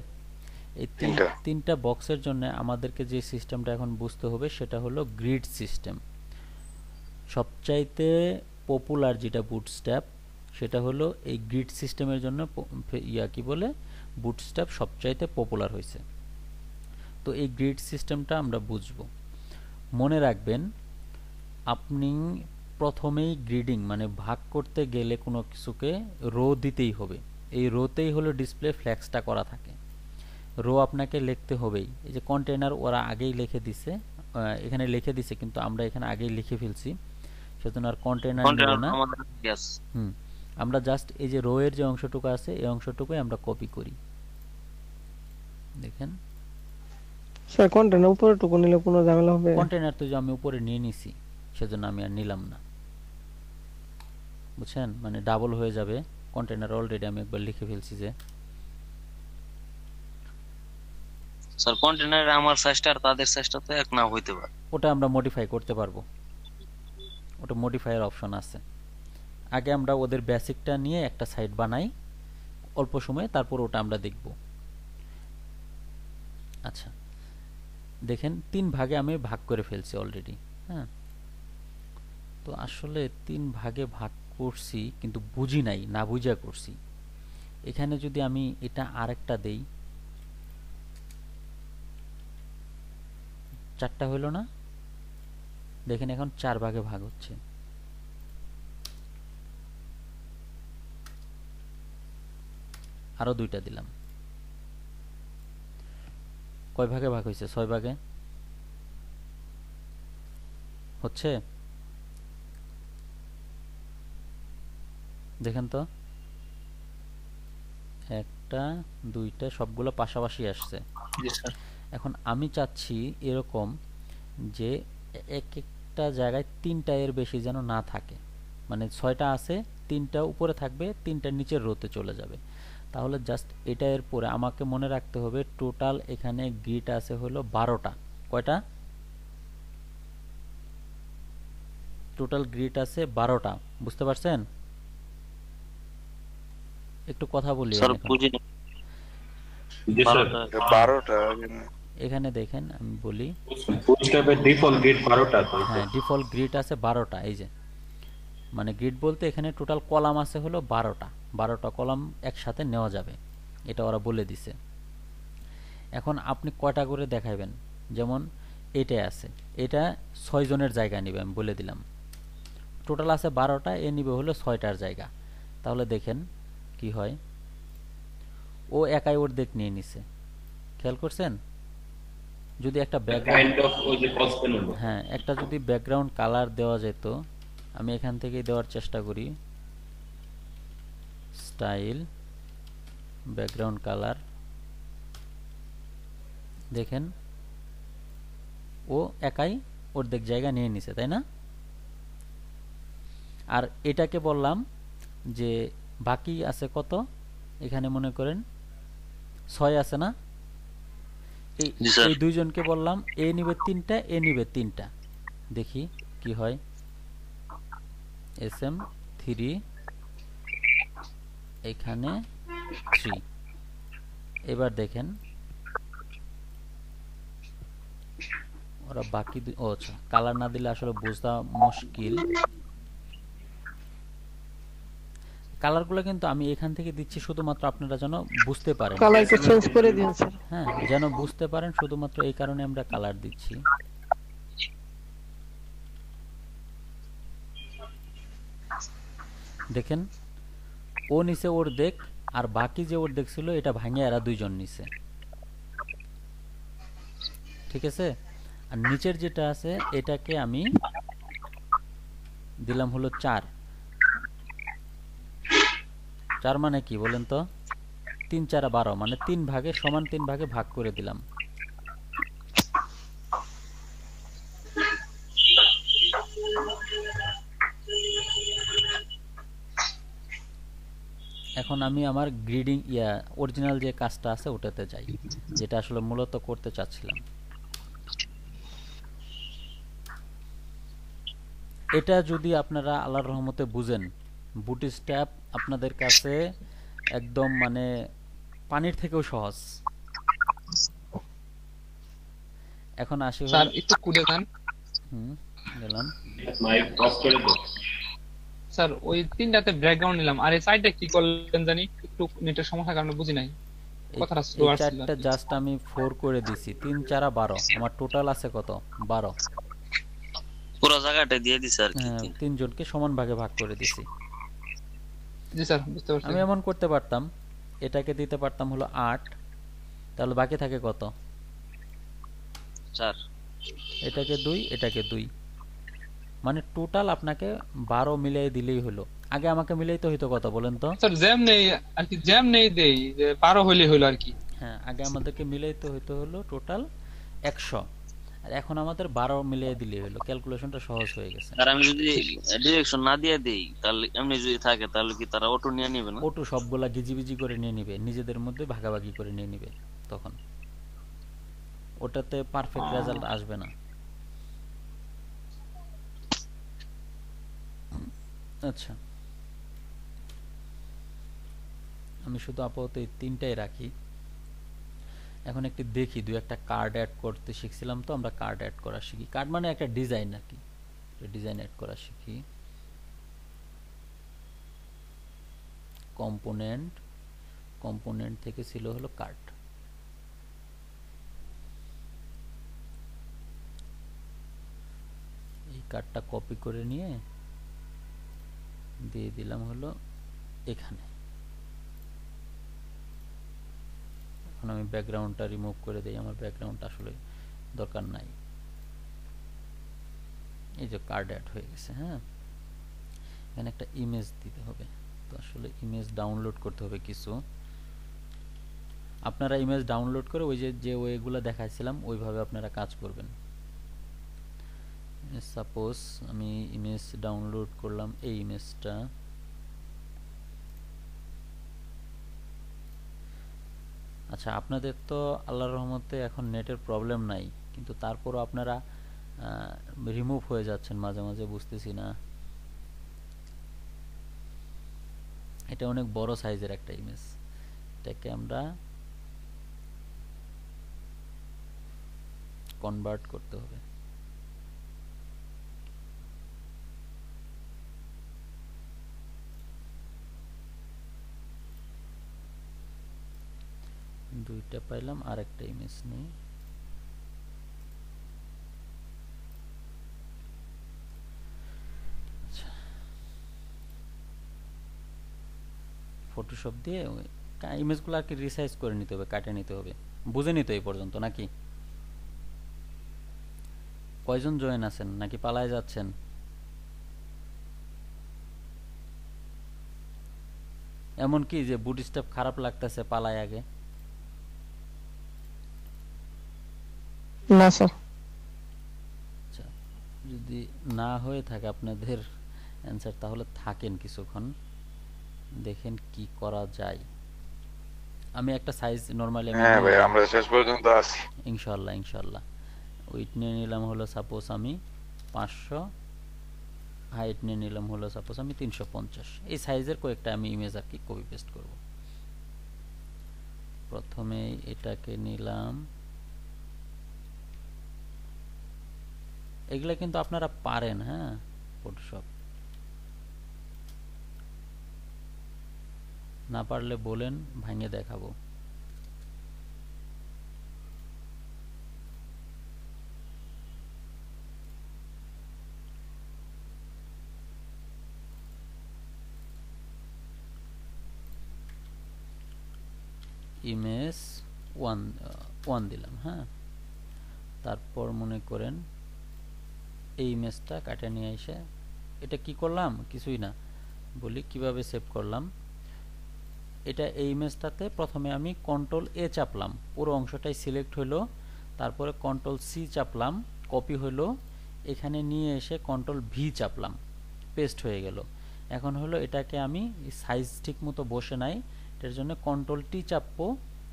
এই তিনটা। 3টা বক্সের জন্য আমাদেরকে যে সিস্টেমটা এখন বুঝতে হবে সেটা হলো গ্রিড সিস্টেম। সবচাইতে পপুলার যেটা বুটস্ট্র্যাপ, সেটা হলো এই গ্রিড সিস্টেমের জন্য কি বলে, বুটস্ট্র্যাপ সবচাইতে পপুলার হয়েছে। তো এই গ্রিড সিস্টেমটা আমরা বুঝবো। মনে রাখবেন, আপনি প্রথমেই গ্রিডিং মানে ভাগ করতে গেলে কোনো কিছুকে রো দিতেই হবে। এই রোতেই হলো ডিসপ্লে ফ্ল্যাক্সটা করা থাকে, রো আপনাকে লিখতে হবেই। এই যে কন্টেইনার ওরা আগেই লিখে দিছে, এখানে লিখে দিছে, কিন্তু আমরা এখানে আগেই লিখে ফেলছি, সেজন্য আর কন্টেইনার নেব না। আমরা জাস্ট এই যে রো এর যে অংশটুকু আছে এই অংশটুকুই আমরা কপি করি। দেখেন, স্যার কন্টেনার উপরে টুকু নিলে কোনো ঝামেলা হবে? কন্টেইনার তো যে আমি উপরে নিয়ে নিছি, সেজন্য আমি আর নিলাম না, বুঝছেন? মানে ডাবল হয়ে যাবে। কন্টেইনার অলরেডি আমি একবার লিখে ফেলছি যে স্যার কন্টেনারে আমার সাইজটা আর তাদের সাইজটা তো এক না হইতে পারে। ওটা আমরা মডিফাই করতে পারবো, ওটা মডিফায়ার অপশন আছে। আগে আমরা ওদের বেসিকটা নিয়ে একটা সাইট বানাই অল্প সময়ে, তারপর ওটা আমরা দেখব। আচ্ছা, দেখেন 3 ভাগে আমি ভাগ করে ফেলছি অলরেডি, হ্যাঁ। তো আসলে 3 ভাগে ভাগ করছি কিন্তু বুঝি নাই, না বুঝা করছি। এখানে যদি আমি এটা আরেকটা দেই, 4টা হইল না? দেখেন এখন 4 ভাগে ভাগ হচ্ছে। আরো 2টা দিলাম, কয় ভাগে ভাগ হয়েছে? 6 ভাগে হচ্ছে। দেখেন তো, 1টা 2টা সবগুলো পাশাপাশি আসছে। এখন আমি চাচ্ছি এরকম যে এক একটা জায়গায় 3টা এর বেশি যেন না থাকে, মানে 6টা আছে, 3টা উপরে থাকবে, 3টা নিচের রোতে চলে যাবে। তাহলে জাস্ট এটা এর পরে আমাকে মনে রাখতে হবে টোটাল এখানে গ্রিড আছে হলো 12টা। কয়টা? টোটাল গ্রিড আছে 12টা। বুঝতে পারছেন? একটু কথা বলি। স্যার বুঝি না। জি স্যার। 12টা। এখানে দেখেন আমি বলি, বুটস্ট্র্যাপের ডিফল্ট গ্রিড 12টা তো। হ্যাঁ, ডিফল্ট গ্রিড আছে 12টা। এই যে মানে গ্রিড বলতে এখানে টোটাল কলাম আছে হলো 12টা। 12টা কলাম একসাথে নেওয়া যাবে, এটা ওরা বলে দিছে। এখন আপনি কয়টা করে দেখাবেন? যেমন এটাই আছে, এটা 6 জনের জায়গা নেবে, আমি বলে দিলাম। টোটাল আছে 12টা, এ নিবে হলো 6টার জায়গা। তাহলে দেখেন কি হয়, ও একাই অর্ধেক নিয়ে নিছে, খেয়াল করছেন? যদি একটা ব্যাকগ্রাউন্ড, কাইন্ড অফ ওই যে কনস্ট্যান্ট হলো। হ্যাঁ, একটা যদি ব্যাকগ্রাউন্ড কালার দেওয়া যেত, আমি এখান থেকেই দেওয়ার চেষ্টা করি, স্টাইল ব্যাকগ্রাউন্ড কালার, দেখেন ও একাই অর্ধেক জায়গা নিয়ে নিছে, তাই না? আর এটাকে বললাম যে বাকি আছে কত, এখানে মনে করেন 6 আছে না, জি স্যার। এই দুইজনকে বললাম এ নিবে 3টা, এ নিবে 3টা, দেখি কি হয়। SM3 এখানে 3, এবার দেখেন ওরা বাকি ও আচ্ছা, কালার না দিলে আসলে বোঝা মুশকিল। কালারগুলো কিন্তু আমি এখান থেকে দিচ্ছি শুধুমাত্র আপনারা যেন বুঝতে পারেন, কালারটা চেঞ্জ করে দিন স্যার। হ্যাঁ, যেন বুঝতে পারেন, শুধুমাত্র এই কারণে আমরা কালার দিচ্ছি। দেখেন ও নিচে অর্ধেক, আর বাকি যে অর্ধেক ছিল এটা ভাঙে এরা দুইজন নিছে, ঠিক আছে? আর নিচের যেটা আছে এটাকে আমি দিলাম হলো 4। 4 মানে কি বলেন তো? 3 4 12, মানে 3 ভাগে সমান 3 ভাগে ভাগ করে দিলাম। এখন আমি আমার গ্রিডিং অরিজিনাল যে কাজটা আছে ওটাতে যাই, যেটা আসলে মূলত করতে চাচ্ছিলাম। এটা যদি আপনারা আল্লাহর রহমতে বুঝেন, বুটস্ট্র্যাপ আপনাদের কাছে একদম মানে পানির থেকেও সহজ। এখন আসি স্যার একটু কুড়ে দেন। গেলাম। মাইক অফ করে দাও। স্যার ওই 3টাতে ব্যাকগ্রাউন্ড নিলাম, আর এই সাইডে কি করলেন জানি, একটু নেটের সমস্যার কারণে বুঝি নাই, কথাটা স্লো এই আসছিল। 4টা জাস্ট আমি 4 করে দিছি, 3 4 12, আমার টোটাল আছে কত? 12। পুরো জায়গাটা দিয়ে দিছে আর কি। হ্যাঁ, 3 জনকে সমান ভাগে ভাগ করে দিছি। জি স্যার, বুঝতে পারছি। আমি এমন করতে পারতাম, এটাকে দিতে পারতাম হলো 8, তাহলে বাকি থাকে কত? 4। এটাকে 2, এটাকে 2, মানে টোটাল আপনাকে 12 মিলিয়ে দিলেই হলো। আগে আমাকে মিলাইতে হইতো কত বলেন তো? স্যার জ্যাম নেই আর কি, জ্যাম নেই দেই যে 12 হইলে হলো আর কি। হ্যাঁ, আগে আমাদেরকে মিলাইতে হইতো হলো টোটাল 100, আর এখন আমাদের 12 মিলিয়ে দিলেই হলো, ক্যালকুলেশনটা সহজ হয়ে গেছে। আর আমি যদি ডিরেকশন না দিয়ে দেই, তাহলে এমনি যদি থাকে তাহলে কি তারা অটো নিয়ে নেবে না? ওটু সবগুলা গিজিবিজি করে নিয়ে নিবে, নিজেদের মধ্যে ভাগাভাগি করে নিয়ে নিবে, তখন ওটাতে পারফেক্ট রেজাল্ট আসবে না। আচ্ছা, আমি শুধু আপাতত এই 3টাই রাখি। এখন একটু দেখি, দুই একটা কার্ড অ্যাড করতে শিখছিলাম তো আমরা, কার্ড অ্যাড করা শিখি। কার্ড মানে একটা ডিজাইন আর কি, ডিজাইন অ্যাড করা শিখি। কম্পোনেন্ট, কম্পোনেন্ট থেকে ছিল হলো কার্ড। এই কার্ডটা কপি করে নিয়ে দিয়ে দিলাম হলো এখানে। এখন আমি ব্যাকগ্রাউন্ডটা রিমুভ করে দেই, আমার ব্যাকগ্রাউন্ড আসলে দরকার নাই। এই যে কার্ড অ্যাড হয়ে গেছে। হ্যাঁ, এখানে একটা ইমেজ দিতে হবে, তো আসলে ইমেজ ডাউনলোড করতে হবে কিছু। আপনারা ইমেজ ডাউনলোড করে ওই যে ওয়েগুলো দেখাইছিলাম ওইভাবে আপনারা কাজ করবেন। সাপোজ আমি ইমেজ ডাউনলোড করলাম, এই ইমেজটা। আচ্ছা, আপনাদের তো আল্লাহর রহমতে এখন নেটের প্রবলেম নাই, কিন্তু তারপরও আপনারা রিমুভ হয়ে যাচ্ছেন মাঝে মাঝে, বুঝতেছি না। এটা অনেক বড় সাইজের একটা ইমেজ, এটাকে আমরা কনভার্ট করতে হবে। দুইটা পাইলাম, আর একটা ইমেজ নেই। ফটোশপ দিয়ে ইমেজগুলো আর কি রিসাইজ করে নিতে হবে, কাটে নিতে হবে। বুঝে নিতে এই পর্যন্ত নাকি? কয়জন জয়েন আছেন নাকি পালায় যাচ্ছেন? এমন কি যে বুট স্টেপ খারাপ লাগতেছে পালায় আগে? না স্যার। আচ্ছা, যদি না হয়ে থাকে আপনাদের অ্যান্সার, তাহলে থাকেন কিছুক্ষণ, দেখেন কি করা যায়। আমি একটা সাইজ নরমালি হ্যাঁ ভাই আমরা শেষ পর্যন্ত আছি ইনশাআল্লাহ ইনশাআল্লাহ। উইথ নিয়ে নিলাম হলো সাপোজ আমি 500, হাইট নিয়ে নিলাম হলো সাপোজ আমি 350। এই সাইজের কয়েকটা আমি ইমেজ আর কি কপি পেস্ট করব। প্রথমে এটাকে নিলাম, এগুলা কিন্তু আপনারা পারেন, হ্যাঁ, ফটোশপ। না পারলে বলেন, ভাঙে দেখাবো। ইমেজ 1 দিলাম, হ্যাঁ। তারপর মনে করেন এই ইমেজটা কাটে নিয়ে এসে এটা কি করলাম, কিছুই না, বলি কিভাবে সেভ করলাম। এটা এই ইমেজটাতে প্রথমে আমি কন্ট্রোল এ চাপলাম, পুরো অংশটাই সিলেক্ট হলো, তারপরে কন্ট্রোল সি চাপলাম, কপি হলো, এখানে নিয়ে এসে কন্ট্রোল ভি চাপলাম, পেস্ট হয়ে গেল। এখন হলো এটাকে আমি সাইজ ঠিক মতো বসে নাই, এটার জন্য কন্ট্রোল টি চাপবো,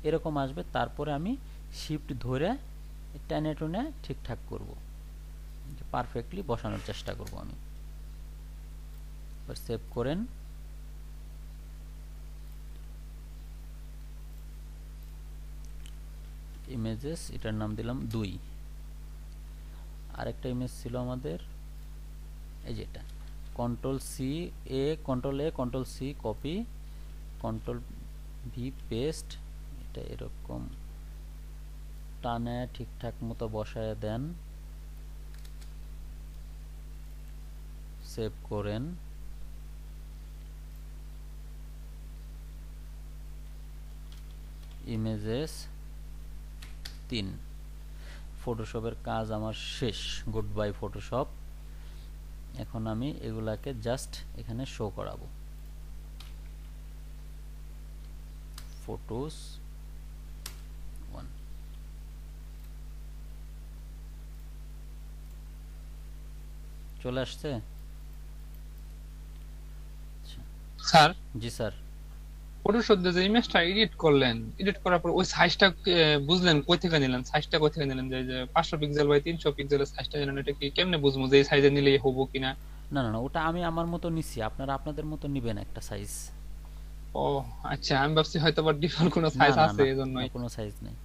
এরকম আসবে। তারপরে আমি শিফট ধরে টেনে টুনে ঠিকঠাক করব, পারফেক্টলি বসানোর চেষ্টা করব আমি। এবার সেভ করেন। ইমেজেস, এটার নাম দিলাম 2। আরেকটা ইমেজ ছিল আমাদের, এই যে এটা, control C A, control A, control C copy, control V paste. এটা এরকম টানে ঠিকঠাক মতো বসায় দেন, সেভ করেন। ইমেজেস 3। ফটোশপের কাজ আমার শেষ, গুড বাই ফটোশপ। এখন আমি এগুলাকে জাস্ট এখানে শো করাবো। ফটোস 1, চলে আসছে? স্যার, জি স্যার। ফটোশপ দিয়ে যে ইমেজটা এডিট করলেন, এডিট করার পর ওই সাইজটা বুঝলেন কই থেকে নিলেন? সাইজটা কই থেকে নিলেন? যে 500 পিক্সেল বাই 300 পিক্সেলের সাইজটা নিলেন, এটা কি কেমনে বুঝবো যে এই সাইজে নিলেই হবো কিনা? না না না, ওটা আমি আমার মতো নিছি, আপনারা আপনাদের মতো নিবেন একটা সাইজ। ও আচ্ছা, আমি ভাবছি হয়তো বা ডিফল্ট কোনো না সাইজ না আছে না, এজন্যই। কোনো সাইজ নেই।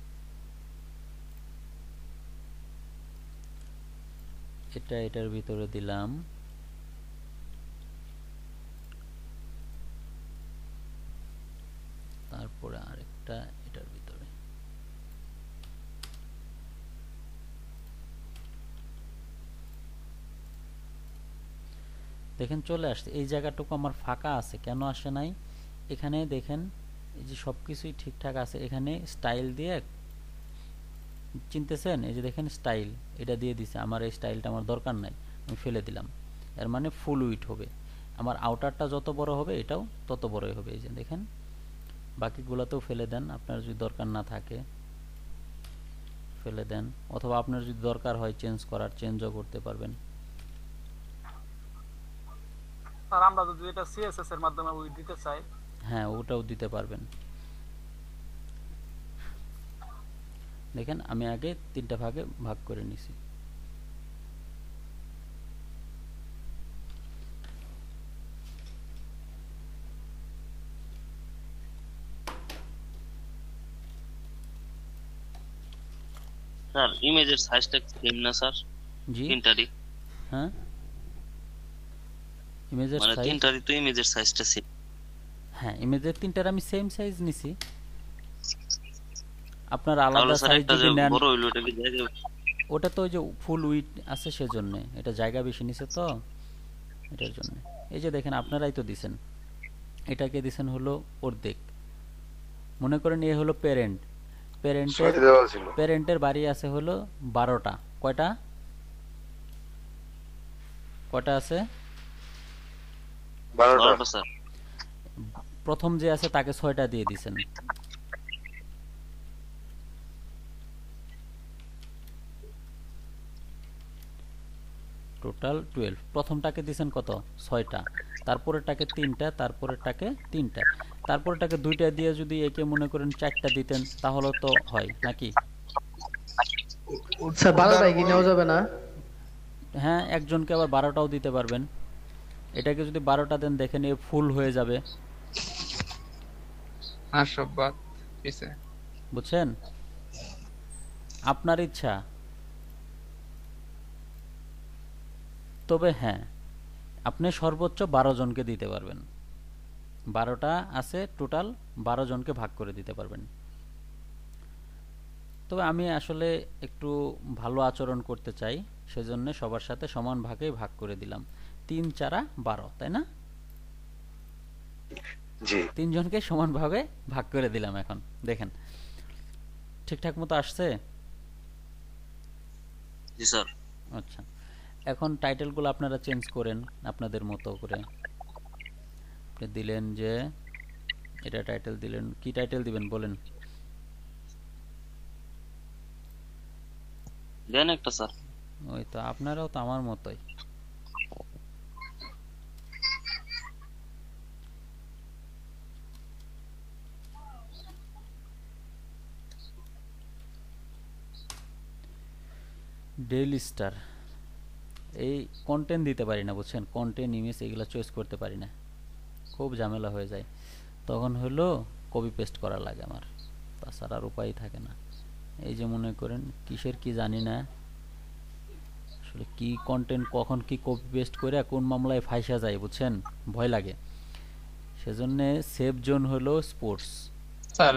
এটা এটার ভিতরে দিলাম, তারপরে আরেকটা এটার ভিতরে। দেখেন চলে আসছে। এই জায়গাটুকু আমার ফাঁকা আছে, কেন আসে নাই? এখানে দেখেন এই যে সবকিছুই ঠিকঠাক আছে, এখানে স্টাইল দিয়ে চিনতেছেন, এই যে দেখেন স্টাইল, এটা দিয়ে দিছে। আমার এই স্টাইলটা আমার দরকার নাই, আমি ফেলে দিলাম। এর মানে ফুল উইড হবে। আমার আউটারটা যত বড় হবে এটাও তত বড়ই হবে। এই যে দেখেন, বাকিগুলোতেও ফেলে দেন, আপনার যদি দরকার না থাকে ফেলে দেন, অথবা আপনার যদি দরকার হয় চেঞ্জ করার, চেঞ্জও করতে পারবেন। স্যার আমরা যদি এটা সিএসএস এর মাধ্যমে উইথ দিতে চাই, হ্যাঁ, ওটাও দিতে পারবেন। দেখেন আমি আগে 3টা ভাগে ভাগ করে নিছি। স্যার ইমেজের সাইজটা সেম না স্যার? জি, তিনটারই হ্যাঁ, ইমেজের মানে সাইজ, তিনটারই তো ইমেজের সাইজটা সেম। হ্যাঁ, ইমেজের 3টার আমি সেম সাইজ নিছি। আপনার আলাদা তাহলে স্যার সাইজ একটা যে যদি নেন, বড় হইলো, এটা কি জায়গা? ওটা তো ওই যে ফুল উইড আছে সেজন্য, এটা জায়গা বেশি নিছে তো এটার জন্য। এই যে দেখেন আপনারাই তো দিছেন, এটাকে দিছেন হলো অর্ধেক। মনে করেন এ হলো প্যারেন্ট, প্যারেন্টের 6 দেওয়া ছিল। প্যারেন্টের বাড়ি আছে হলো 12টা। কয়টা কয়টা আছে? 12টা। 12টা স্যার। প্রথম যে আছে তাকে 6টা দিয়ে দিছেন। টোটাল 12। প্রথমটাকে দিছেন কত? 6টা। তারপরেরটাকে 3টা, তারপরেরটাকে 3টা, তারপরেরটাকে 2টা দিয়ে যদি একে মনে করেন 4টা দিতেন তাহলে তো হয় নাকি? স্যার 12টাই কি নেওয়া যাবে না? হ্যাঁ, একজনকে আবার 12টাও দিতে পারবেন। এটাকে যদি 12টা দেন দেখেন এ ফুল হয়ে যাবে, আর সব বাদ পিছে। বুঝছেন? আপনার ইচ্ছা। তবে হ্যাঁ, আপনি সর্বোচ্চ 12 জনকে দিতে পারবেন। 12টা আছে টোটাল, 12 জনকে ভাগ করে দিতে পারবেন। তবে আমি আসলে একটু ভালো আচরণ করতে চাই, সেজন্য সবার সাথে সমান ভাগে ভাগ করে দিলাম। 3 4 12, তাই না? জি 3 জনকে সমানভাবে ভাগ করে দিলাম। এখন দেখেন ঠিকঠাক মতো আসছে? জি স্যার। আচ্ছা, এখন টাইটেলগুলো আপনারা চেঞ্জ করেন আপনাদের মতো করে। আপনি দিলেন যে এটা টাইটেল দিলেন, কি টাইটেল দিবেন বলেন? দেন একটা স্যার। ওই তো, আপনারাও তো আমার মতোই। Daily star. এই কন্টেন্ট দিতে পারি না, বুঝছেন? কন্টেন্ট, ইমেজ এগুলো চয়েস করতে পারি না, খুব ঝামেলা হয়ে যায়। তখন হলো কপি পেস্ট করা লাগে আমার, তাছাড়া আর উপায় থাকে না। এই যে মনে করেন কিসের কি জানি না, আসলে কি কন্টেন্ট কখন কি কপি পেস্ট করে কোন মামলায় ফাইসা যায়, বুঝছেন? ভয় লাগে। সেজন্য সেফ জোন হলো স্পোর্টস। স্যার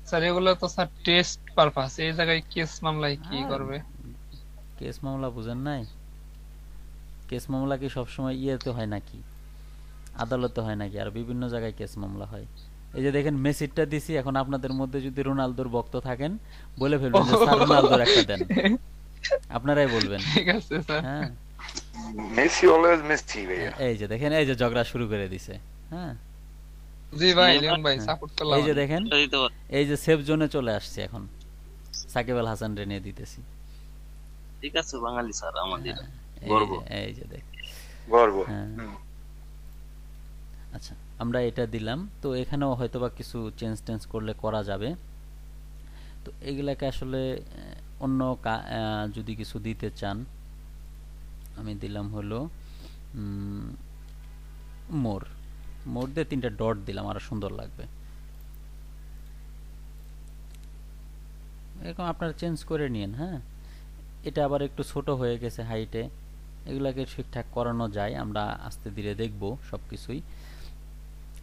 স্যার এগুলো তো স্যার টেস্ট পারপাস, এই জায়গায় কেস মামলায় কি করবে? কেস মামলা বুঝেন নাই? কেস মামলা কি সবসময় ইয়েতে হয় নাকি, আদালতে হয় নাকি? আর বিভিন্ন জায়গায় কেস মামলা হয়। এই যে দেখেন মেসিটা দিছি, এখন আপনাদের মধ্যে যদি রোনালদোর ভক্ত থাকেন বলে ফেলবেন যে স্যার রোনালদোর একটা দেন, আপনারাই বলবেন। ঠিক আছে স্যার। হ্যাঁ, মেসি অলওয়েজ মেসি ভাইয়া। এই যে দেখেন, এই যে ঝগড়া শুরু করে দিছে। হ্যাঁ, জি ভাই, লিওন ভাই সাপোর্ট করলাম। এই যে দেখেন, এটা দিতে পারেন। এই যে সেফ জোনে চলে আসছে। এখন সাকিব আল হাসান রে নিয়ে দিতেছি। ঠিক আছে বাঙালি স্যার আমাদের এই গর্ব। যে, এই যে দেখ। গর্ব। হ্যাঁ, আচ্ছা আমরা এটা দিলাম। তো এখানেও হয়তোবা কিছু চেঞ্জ টেঞ্জ করলে করা যাবে। তো এগুলাকে আসলে অন্য যদি কিছু দিতে চান, আমি দিলাম হলো মোর। মোর দিয়ে 3টা ডট দিলাম, আরো সুন্দর লাগবে। এরকম আপনারা চেঞ্জ করে নিন। হ্যাঁ, এটা আবার একটু ছোট হয়ে গেছে হাইটে, এগুলাকে ঠিকঠাক করানো যায়, আমরা আস্তে ধীরে দেখব সবকিছুই।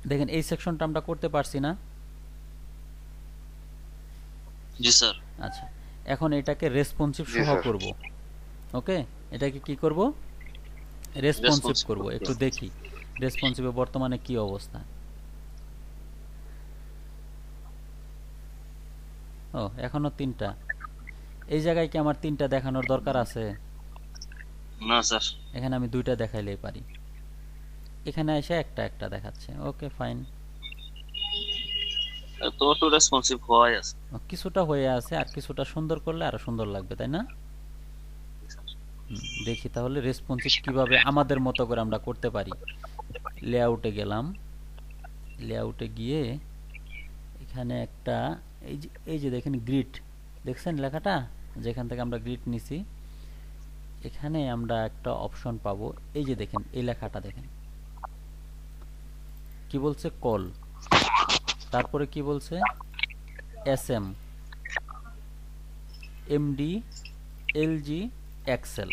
দেখেন এই সেকশনটা আমরা করতে পারছি না? জি স্যার। আচ্ছা, এখন এটাকে রেসপন্সিভ জি সহ স্যার। করব। ওকে, এটাকে কি করব? রেসপন্সিভ Responsive করব। একটু দেখি রেসপন্সিভে বর্তমানে কি অবস্থা। ও, এখনো 3টা। এই জায়গায় কি আমার 3টা দেখানোর দরকার আছে? না স্যার। এখানে আমি 2টা দেখাইলেই পারি। এখানে এসে একটা একটা দেখাচ্ছে। ওকে, ফাইন। তো একটু রেসপন্সিভ হওয়াই আছে। কিছুটা হয়ে আছে, আর কিছুটা সুন্দর করলে আরো সুন্দর লাগবে, তাই না? দেখি তাহলে রেসপন্সিভ কিভাবে আমাদের মতো করে আমরা করতে পারি। লেআউটে গেলাম, লেআউটে গিয়ে এখানে একটা এই যে দেখেন গ্রিড, দেখছেন লেখাটা? যেখান থেকে আমরা গ্রিড নিছি, এখানে আমরা একটা অপশন পাবো। এই যে দেখেন এই লেখাটা দেখেন, কি বলছে? কল। তারপরে কি বলছে? SM, MD, LG, Excel.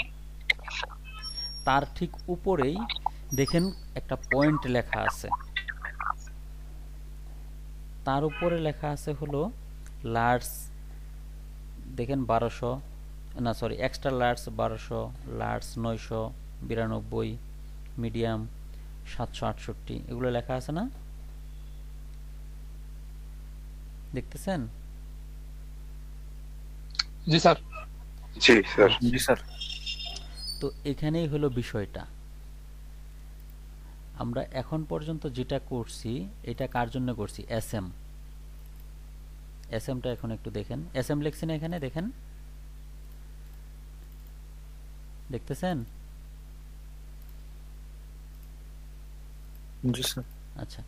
তার ঠিক উপরেই দেখেন একটা পয়েন্ট লেখা আছে, তার উপরে লেখা আছে হলো লার্জ, দেখেন 1200, না sorry extra large 1200, large 992, medium 768 এগুলো লেখা আছে না, দেখতেছেন? জি স্যার। জি স্যার। জি স্যার। তো এখানেই হলো বিষয়টা। আমরা এখন পর্যন্ত যেটা করছি এটা কার জন্য করছি? এসএম। এসএমটা এখন একটু দেখেন, এসএম লিখছি না এখানে, দেখেন, দেখতেছেন? জি স্যার। আচ্ছা,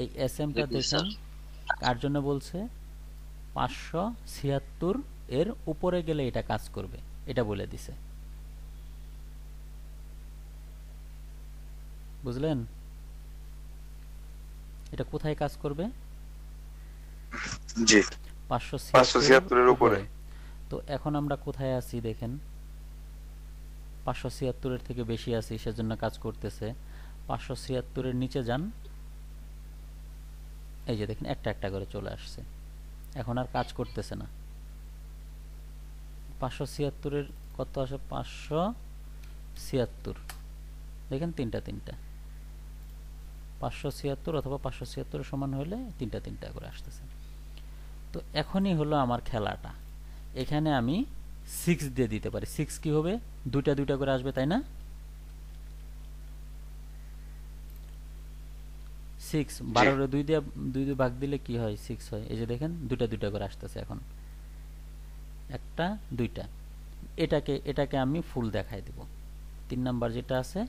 এই এসএমটা দেখুন দেখেন স্যার। কার জন্য বলছে? 576 এর উপরে গেলে এটা কাজ করবে, এটা বলে দিছে। বুঝলেন? এটা কোথায় কাজ করবে? জি 576 এর উপরে। তো এখন আমরা কোথায় আছি দেখেন, 576 এর থেকে বেশি আছি, সেজন্য কাজ করতেছে। 576 এর নিচে যান, এই যে দেখেন একটা একটা করে চলে আসছে, এখন আর কাজ করতেছে না। 576 এর কত আসে? 576 দেখেন, তিনটা 576 অথবা 576 এর সমান হলে তিনটা করে আসতেছে। তো এখনই হলো আমার খেলাটা। এখানে আমি 6 দিয়ে দিতে পারি। 6 কি হবে? দুইটা করে আসবে, তাই না? 6 12 রে 2 দিয়ে 2 ভাগ দিলে কি হয়? 6 হয়। এই যে দেখেন দুইটা করে আসতেছে এখন, একটা দুইটা। এটাকে আমি ফুল দেখাই দিব। 3 নাম্বার যেটা আছে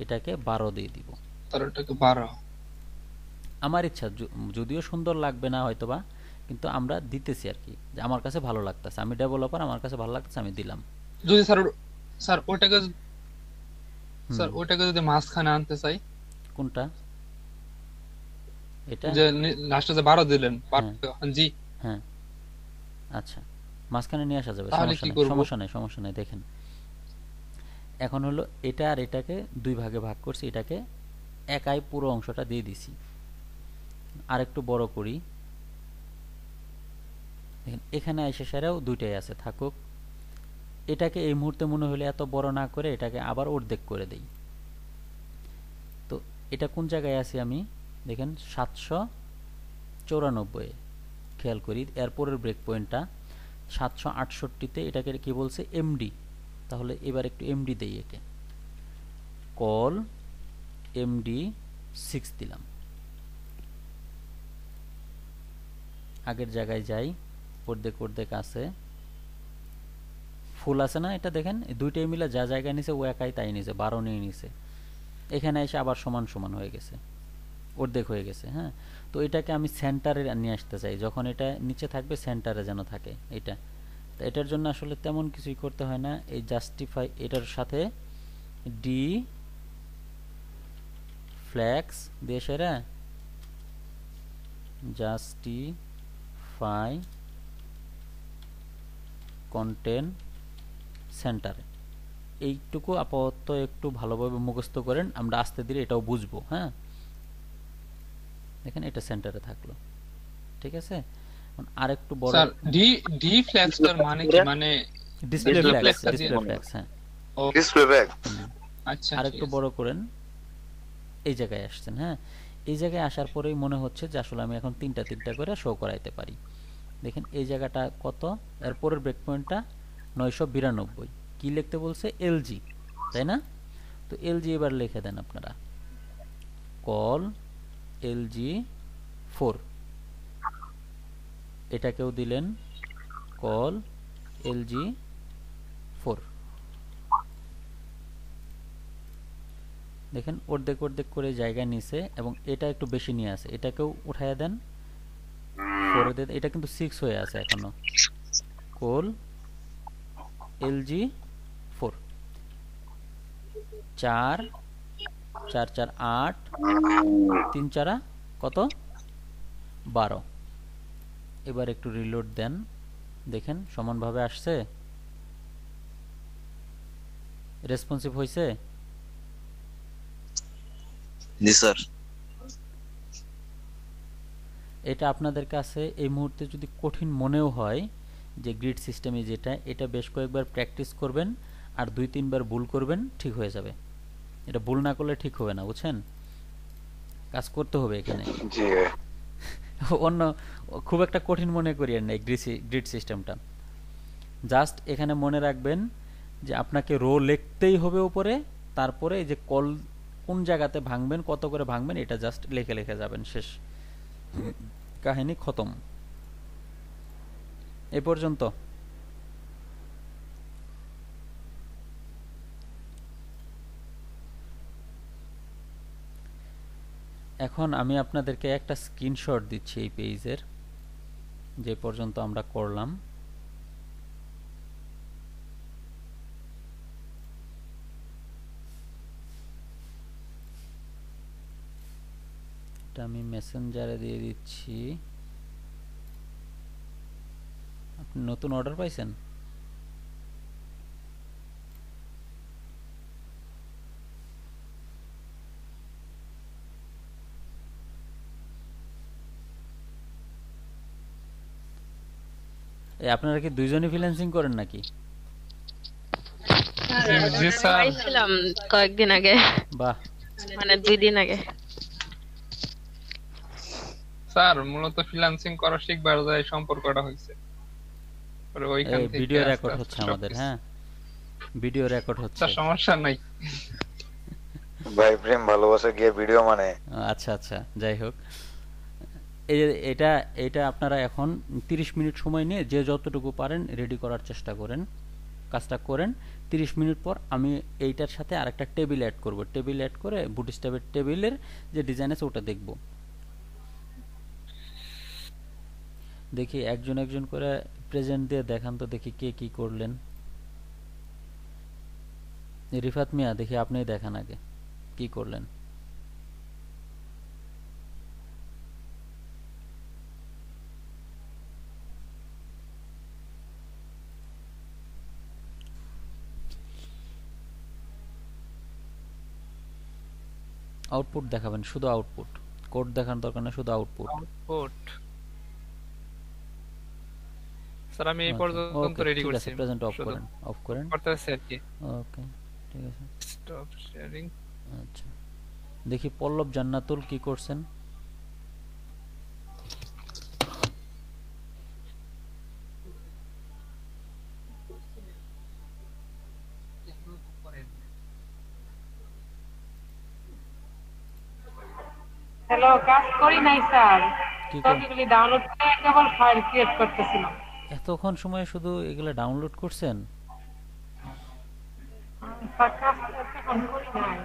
এটাকে 12 দিয়ে দিব। তার ওটাকে 12। আমার ইচ্ছা, যদিও সুন্দর লাগবে না হয়তোবা, কিন্তু আমরা দিতেছি আর কি, যে আমার কাছে ভালো লাগতেছে, আমি ডেভেলপার, আমার কাছে ভালো লাগতেছে, আমি দিলাম। যদি স্যার ওটাকে যদি মাঝখানে আনতে চাই, কোনটা? এটা? যে লাস্টে যে 12 দিলেন, জি হ্যাঁ, আচ্ছা, মাঝখানে নিয়ে আসা যাবে, তাহলে কি করব? সমস্যা নেই। দেখেন এখন হলো এটা আর এটাকে দুই ভাগে ভাগ করছি, এটাকে একাই পুরো অংশটা দিয়ে দিছি। আর একটু বড় করি, দেখেন এখানে এসে সেরাও দুইটাই আছে, থাকুক। এটাকে এই মুহূর্তে মনে হলে এত বড় না করে এটাকে আবার অর্ধেক করে দেই। তো এটা কোন জায়গায় আছি আমি? দেখেন 794 খেয়াল করি, এরপরের ব্রেক পয়েন্টটা 768-তে। এটাকে কি বলছে? এমডি। তাহলে এবার একটু এমডি দেই, একে কল এমডি 6 দিলাম। আগের জায়গায় যাই, অর্ধেক আছে, ফুল আছে না? এটা দেখেন দুইটাই মিলে যা জায়গায় নিছে ও একাই তাই নিছে, 12 নিয়ে নিছে। এখানে এসে আবার সমান হয়ে গেছে, অর্ধেক হয়ে গেছে। হ্যাঁ, তো এটাকে আমি সেন্টারে নিয়ে আসতে চাই, যখন এটা নিচে থাকবে সেন্টারে যেন থাকে এটা। তো এটার জন্য আসলে তেমন কিছুই করতে হয় না, এই জাস্টিফাই এটার সাথে ডি ফ্ল্যাক্স দিয়ে সেরা জাস্টিফাই কন্টেন্ট সেন্টারে, এইটুকু আপাতত একটু ভালোভাবে মুখস্থ করেন, আমরা আস্তে ধীরে এটাও বুঝবো। হ্যাঁ, দেখেন এটা সেন্টারে থাকলো, ঠিক আছে। আর একটু বড়, স্যার ডি ফ্ল্যাক্সটার মানে কি? মানে ডিসপ্লে ফ্ল্যাক্স, হ্যাঁ, ডিসপ্লে ব্যাগ। আচ্ছা, আর একটু বড় করেন। এই জায়গায় আসছেন, হ্যাঁ, এই জায়গায় আসার পরেই মনে হচ্ছে যে আসলে আমি এখন তিনটা করে শো করাইতে পারি। দেখেন এই জায়গাটা কত, এরপরের ব্রেক পয়েন্টটা 992। কি লিখতে বলছে? এলজি, তাই না? তো এলজি এবার লিখে দেন আপনারা, কল এলজি 4। এটাকেও দিলেন কল এলজি 4। দেখেন অর্ধেক করে জায়গা নিছে, এবং এটা একটু বেশি নিয়ে আসে, এটাকেও উঠাইয়া দেন 4 দেন। এটা কিন্তু 6 হয়ে আছে এখনো, কল এলজি 4। 4 4 4 8, 3 4 কত? 12। এবার একটু রিলোড দেন, দেখেন সমানভাবে আসছে, রেসপন্সিভ হয়েছে। জি স্যার। এটা আপনাদের কাছে এই মুহূর্তে যদি কঠিন মনেও হয়, যে গ্রিড সিস্টেমে যেটা, এটা বেশ কয়েকবার প্র্যাকটিস করবেন, আর 2-3 বার ভুল করবেন, ঠিক হয়ে যাবে। এটা ভুল না করলে ঠিক হবে না, বুঝছেন? কাজ করতে হবে এখানে। জি ভাই। অন্য খুব একটা কঠিন মনে করিয়েন না এই গ্রিড সিস্টেমটা। জাস্ট এখানে মনে রাখবেন যে আপনাকে রো লিখতেই হবে উপরে, তারপরে এই যে কল কোন জায়গাতে ভাঙবেন, কত করে ভাঙবেন, এটা জাস্ট লিখে লিখে যাবেন, শেষ, কাহিনী খতম। এই পর্যন্ত। এখন আমি আপনাদেরকে একটা স্ক্রিনশট দিচ্ছি এই পেজের, যে পর্যন্ত আমরা করলাম। এটা আমি মেসেঞ্জারে দিয়ে দিচ্ছি। আপনি নতুন অর্ডার পাইছেন? আপনারা কি দুইজনই ফ্রিল্যান্সিং করেন নাকি? জি স্যার। পাইছিলাম কয়েকদিন আগে, বাহ, মানে 2 দিন আগে। স্যার মূলত ফ্রিল্যান্সিং করা শিখবার যায় সম্পর্কটা হইছে, পরে ওইখান এই থেকে ভিডিও আস্তে রেকর্ড আস্তে হচ্ছে আমাদের, হ্যাঁ ভিডিও রেকর্ড হচ্ছে। স্যার সমস্যা নাই। ভাই প্রেম ভালোবাসা গিয়ে ভিডিও মানে। আচ্ছা আচ্ছা, যাই হোক, এই যে এটা আপনারা এখন 30 মিনিট সময় নিয়ে যে যতটুকু পারেন রেডি করার চেষ্টা করেন, কাজটা করেন। 30 মিনিট পর আমি এইটার সাথে আরেকটা টেবিল অ্যাড করব, টেবিল অ্যাড করে বুটস্ট্র্যাপের টেবিলের যে ডিজাইন আছে ওটা দেখব। দেখি একজন একজন করে প্রেজেন্ট দিয়ে দেখান তো, দেখি কে কি করলেন। রিফাত মিয়া, দেখি আপনিই দেখান আগে কি করলেন। আউটপুট দেখাবেন, শুধু আউটপুট, কোড দেখানোর দরকার না, শুধু আউটপুট। আউটপুট স্যার আমি এই ওকে পর্যন্ত ওকে, রেডি ঠিক করছি, আছে, প্রেজেন্ট অফ শুধু করেন, অফ করেন। করতে হচ্ছে আর কি। ওকে, ঠিক আছে। Stop sharing. আচ্ছা, দেখি পল্লব জান্নাতুল কি করছেন। হ্যালো, কাজ করি নাই স্যার, কি ছবিগুলি ডাউনলোড করে কেবল ফাইল ক্রিয়েট করতেছিলাম। এতক্ষণ সময় শুধু এগুলা ডাউনলোড করছেন? স্যার কাজ এখন করি নাই,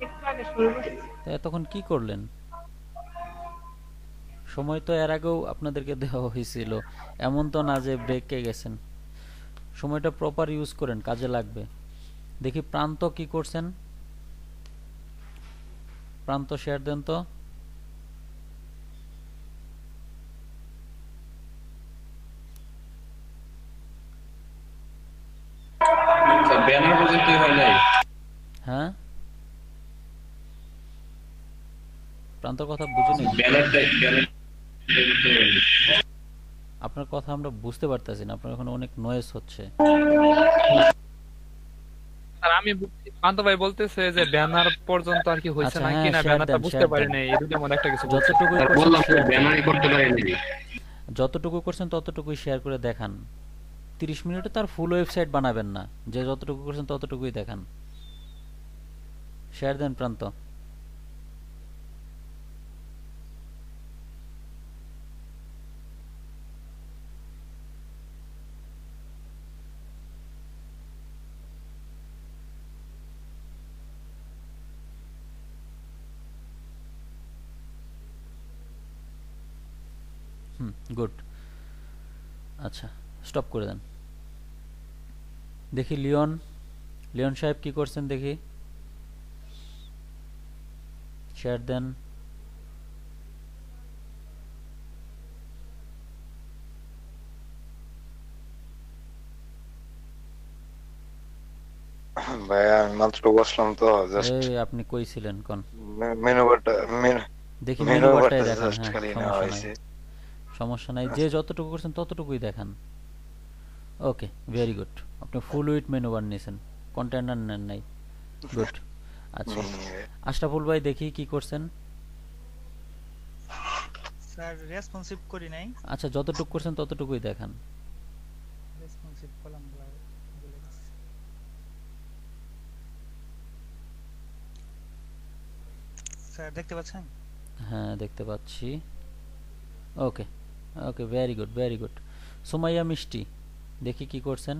একটু আগে শুরু করছি। তো এতক্ষণ কি করলেন? সময় তো এর আগেও আপনাদেরকে দেওয়া হয়েছিল, এমন তো না যে ব্রেকে গেছেন। সময়টা প্রপার ইউজ করেন, কাজে লাগবে। দেখি প্রান্ত কি করছেন, প্রান্ত শেয়ার দেন তো। ব্যানার পর্যন্ত হয় নাই। হ্যাঁ, প্রান্তর কথা বুঝিনি, আপনার কথা আমরা বুঝতে পারতেছি না, আপনার ওখানে অনেক নয়েজ হচ্ছে। স্যার আমি পান্ত ভাই বলতেছে যে ব্যানার পর্যন্ত আর কি হইছে আচ্ছা, নাকি হ্যাঁ, না, শেয়ার ব্যানারটা দেন, বুঝতে শেয়ার পারি দেন। নাই, এই দুটোর মধ্যে একটা কিছু বলছে। যতটুকু স্যার করছেন বললাম তো শেয়ার দেন। ব্যানারই করতে পারিনি। যতটুকু করছেন ততটুকুই শেয়ার করে দেখান। 30 মিনিটে তার ফুল ওয়েবসাইট বানাবেন না, যে যতটুকু করছেন ততটুকুই দেখান। শেয়ার দেন প্রান্ত। গুড, আচ্ছা স্টপ করে দেন। দেখি লিওন সাহেব কি করছেন, দেখি শেয়ার দেন। ভাই আমি মাত্র বসলাম তো, জাস্ট এই আপনি কই ছিলেন কোন? মেনু বারটা দেখি মেনু মেনু বারটা বারটাই দেখান। জাস্ট হ্যাঁ, খালি নেওয়া সমস্যা নাই, হয়েছে। সমস্যা নাই, যে যতটুকু করছেন ততটুকুই দেখান। ওকে, ভেরি গুড। আপনি ফুল উইথ মেনু বার নিয়েছেন, কন্টেনার নেন নাই। গুড। আচ্ছা, আশরাফুল ভাই দেখি কি করছেন। স্যার রেসপন্সিভ করি নাই, আচ্ছা যতটুকু করছেন ততটুকুই দেখান। রেসপন্সিভ কলাম বলে গেছি। স্যার দেখতে পাচ্ছেন? হ্যাঁ দেখতে পাচ্ছি। Okay okay, very good very good. Sumaiya Mishti দেখি কি করছেন।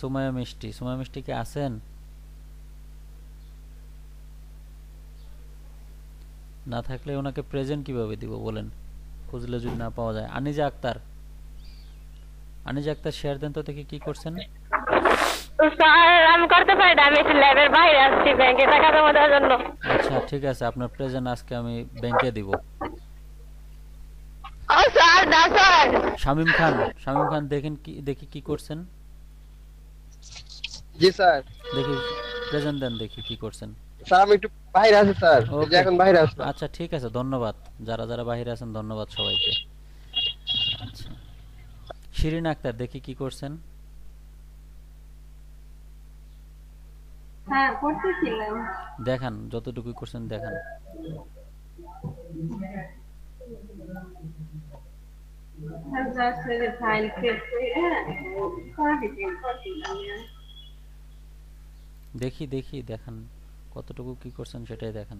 সুমাইয়া মিষ্টি কি আছেন? না থাকলে ওনাকে প্রেজেন্ট কিভাবে দিব বলেন, খুঁজলে যদি না পাওয়া যায়। আনিজা আক্তার শেয়ার দেন তো দেখি কি করছেন। স্যার আমি করতে পারি না, আমি একটু ল্যাবের বাইরে আসছি ব্যাংকে টাকা জমা দেওয়ার জন্য। আচ্ছা ঠিক আছে, আপনার প্রেজেন্ট আজকে আমি ব্যাংকে দিব। ও স্যার না স্যার। শামিম খান দেখি কি করছেন। জি স্যার। দেখি প্রেজেন্ট দেন দেখি কি করছেন। স্যার আমি একটু বাইরে আছি স্যার, এই যে এখন বাইরে আছি। আচ্ছা ঠিক আছে, ধন্যবাদ। যারা বাইরে আছেন ধন্যবাদ সবাইকে। আচ্ছা শিরিন আক্তার দেখি কি করছেন। হ্যাঁ করতেছিলাম। দেখান যতটুকু করছেন দেখান। জাস্ট এই ফাইল ক্রিয়েট করে করা করছিলাম। দেখি দেখান কতটুকু কি করছেন সেটাই দেখান।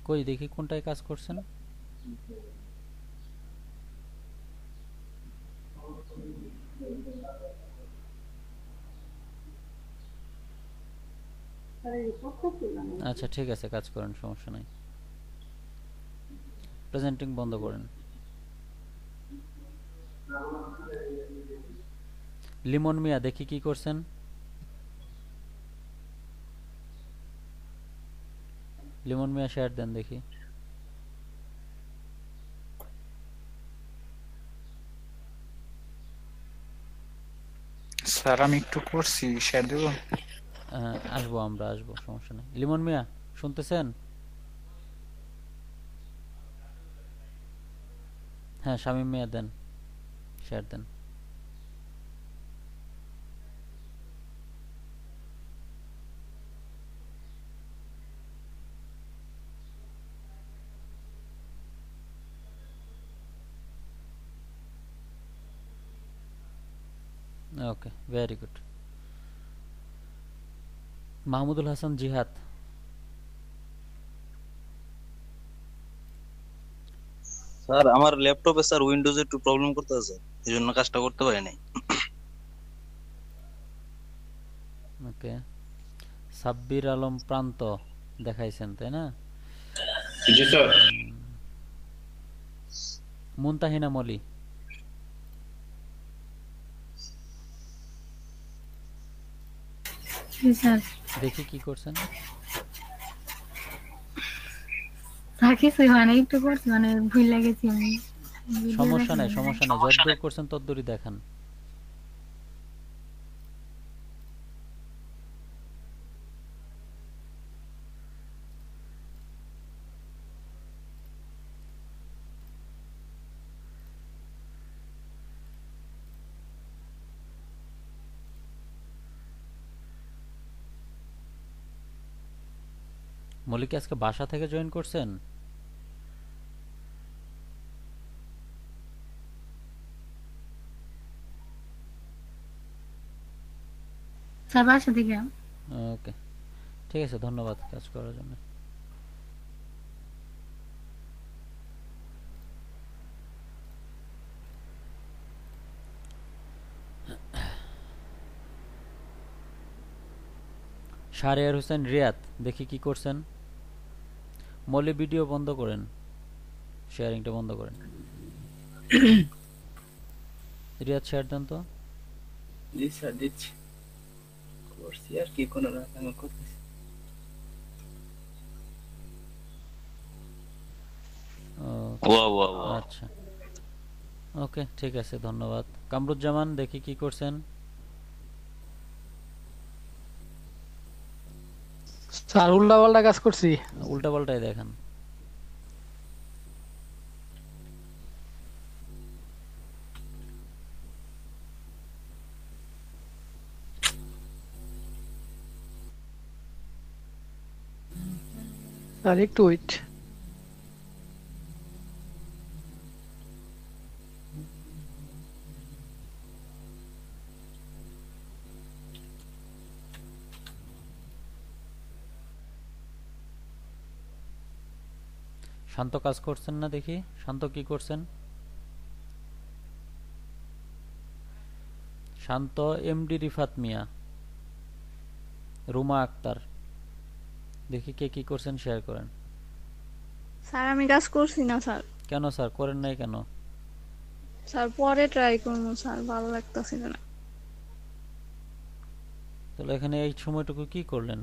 কই দেখি কোনটায় কাজ করছেন। আচ্ছা ঠিক আছে, কাজ করেন, সমস্যা নাই। প্রেজেন্টিং বন্ধ করেন। লিমন মিয়া দেখি কি করছেন। লিমন মিয়া শেয়ার দেন দেখি। স্যার আমি একটু করছি, শেয়ার দেব? আমরা আসবো, সমস্যা নেই। লিমন মিয়া শুনতেছেন? হ্যাঁ শামিম মিয়া দেন, শেয়ার দেন। Okay very good. Mahmudul Hasan Jihad sir আমার ল্যাপটপে স্যার উইন্ডোজে একটু প্রবলেম করতেছে, এজন্য কাজটা করতে পারি নাই। ওকে। সাব্বির আলম প্রান্ত দেখাইছেন তাই না? জি স্যার। মুনতাহিনা মলি দেখি কি করছেন। সমস্যা নাই যতদূর করছেন ততদূরই দেখান। মলিক আজকে বাসা থেকে জয়েন করছেন? ওকে ঠিক আছে, ধন্যবাদ কাজ করার জন্য। শাহরিয়ার হোসেন রিয়াদ দেখি কি করছেন। মলি ভিডিও বন্ধ করেন, শেয়ারিংটা বন্ধ করেন। রিয়াদ শেয়ার দেন তো। জি স্যার দিচ্ছি, করছি আর কি কোনো রকম করতেছি। আচ্ছা ওকে, ঠিক আছে, ধন্যবাদ। কামরুজ্জামান দেখি কি করছেন। স্যার উল্টা পাল্টা কাজ করছি। উল্টা পাল্টাই দেখান। স্যার একটু ওয়েট। শান্ত কাজ করছেন না দেখি, শান্ত কি করছেন? শান্ত, এমডি রিফাত মিয়া, রুমা আক্তার, দেখি কে কি করছেন শেয়ার করেন। স্যার আমি কাজ করছি না স্যার। কেন স্যার করেন নাই কেন? স্যার পরে ট্রাই করবো স্যার, ভালো লাগতেছিল না। তাহলে এখানে এই সময়টুকু কি করলেন?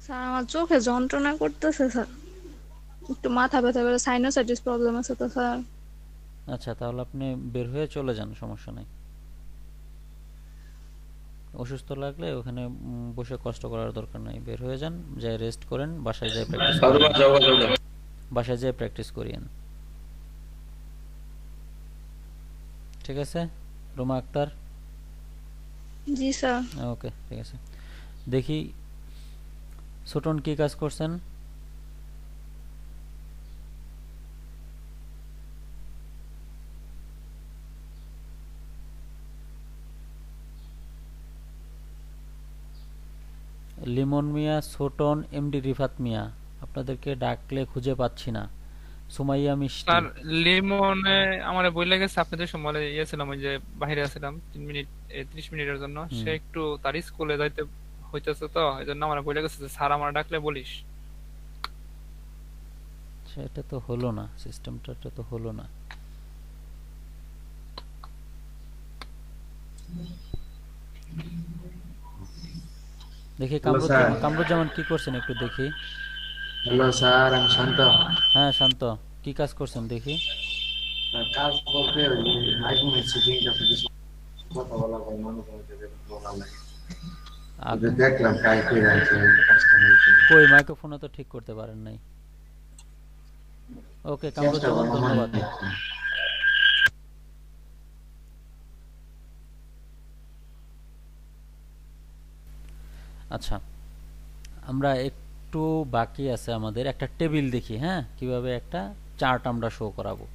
স্যার আমার চোখে যন্ত্রণা করতেছে স্যার, একটু মাথা ব্যথা করে, সাইনোসাইটিস প্রবলেম আছে তো স্যার। আচ্ছা, তাহলে আপনি বের হয়ে চলে যান, সমস্যা নাই। অসুস্থ লাগলে ওখানে বসে কষ্ট করার দরকার নাই, বের হয়ে যান, যাই রেস্ট করেন, বাসায় যাই প্র্যাকটিস করেন, বাসায় যাই প্র্যাকটিস করিয়েন। ঠিক আছে রুমা আক্তার? জি স্যার। ওকে, ঠিক আছে। দেখি ছোটন কি কাজ করছেন? লিমন মিয়া, ছোটন, এমডি রিফাত মিয়া, আপনাদেরকে ডাকলে খুঁজে পাচ্ছি না। সুমাইয়া মিষ্টি। স্যার লিমনে আমারে বইলা গেছে আপনাদের সময় ছিলাম, ওই যে বাইরে আছিলাম 30 মিনিটের জন্য, সে একটু তার স্কুলে যাইতে হইতেছে, তো এজন্য আমারে বইলা গেছে যে স্যার আমার ডাকলে বলিস। সেটা তো হলো না, সিস্টেমটা তো হলো না। দেখি কামরুজ্জামান কি করছেন একটু দেখি। হ্যালো স্যার, আমি শান্ত। হ্যাঁ শান্ত, কি কাজ করছেন দেখি। কাজ বলতে মাইক্রোফোন সেটিংটা কিছু কথা বলা হয়, মনে করতে বলা লাগে। দেখলাম কাজ করে আছে, কই মাইক্রোফোনে তো ঠিক করতে পারেন নাই। ওকে কামরুজ্জামান, ধন্যবাদ। আচ্ছা, আমরা একটু বাকি আছে আমাদের একটা টেবিল দেখি, হ্যাঁ, কিভাবে একটা চার্ট আমরা শো করাবো।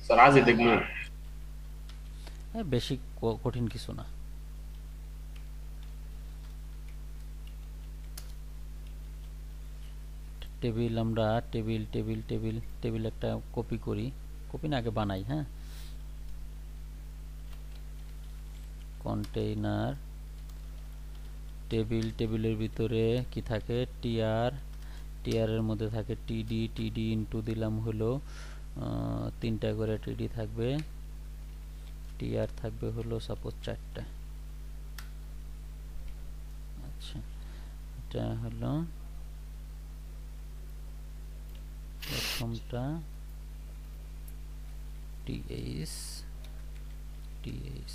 স্যার আজই দেখবেন, বেশি কঠিন কিছু না। টেবিল আমরা টেবিল টেবিল টেবিল টেবিল একটা কপি করি, কপি না আগে বানাই। হ্যাঁ, কন্টেইনার টেবিল, টেবিলের ভিতরে কি থাকে, টিআর, টিআরের মধ্যে থাকে টিডি, টিডি ইনটু দিলাম হলো 3টা করে টিডি থাকবে, টিআর থাকবে হলো সাপোজ 4টা। আচ্ছা, এটা হলো প্রথমটা TH, TH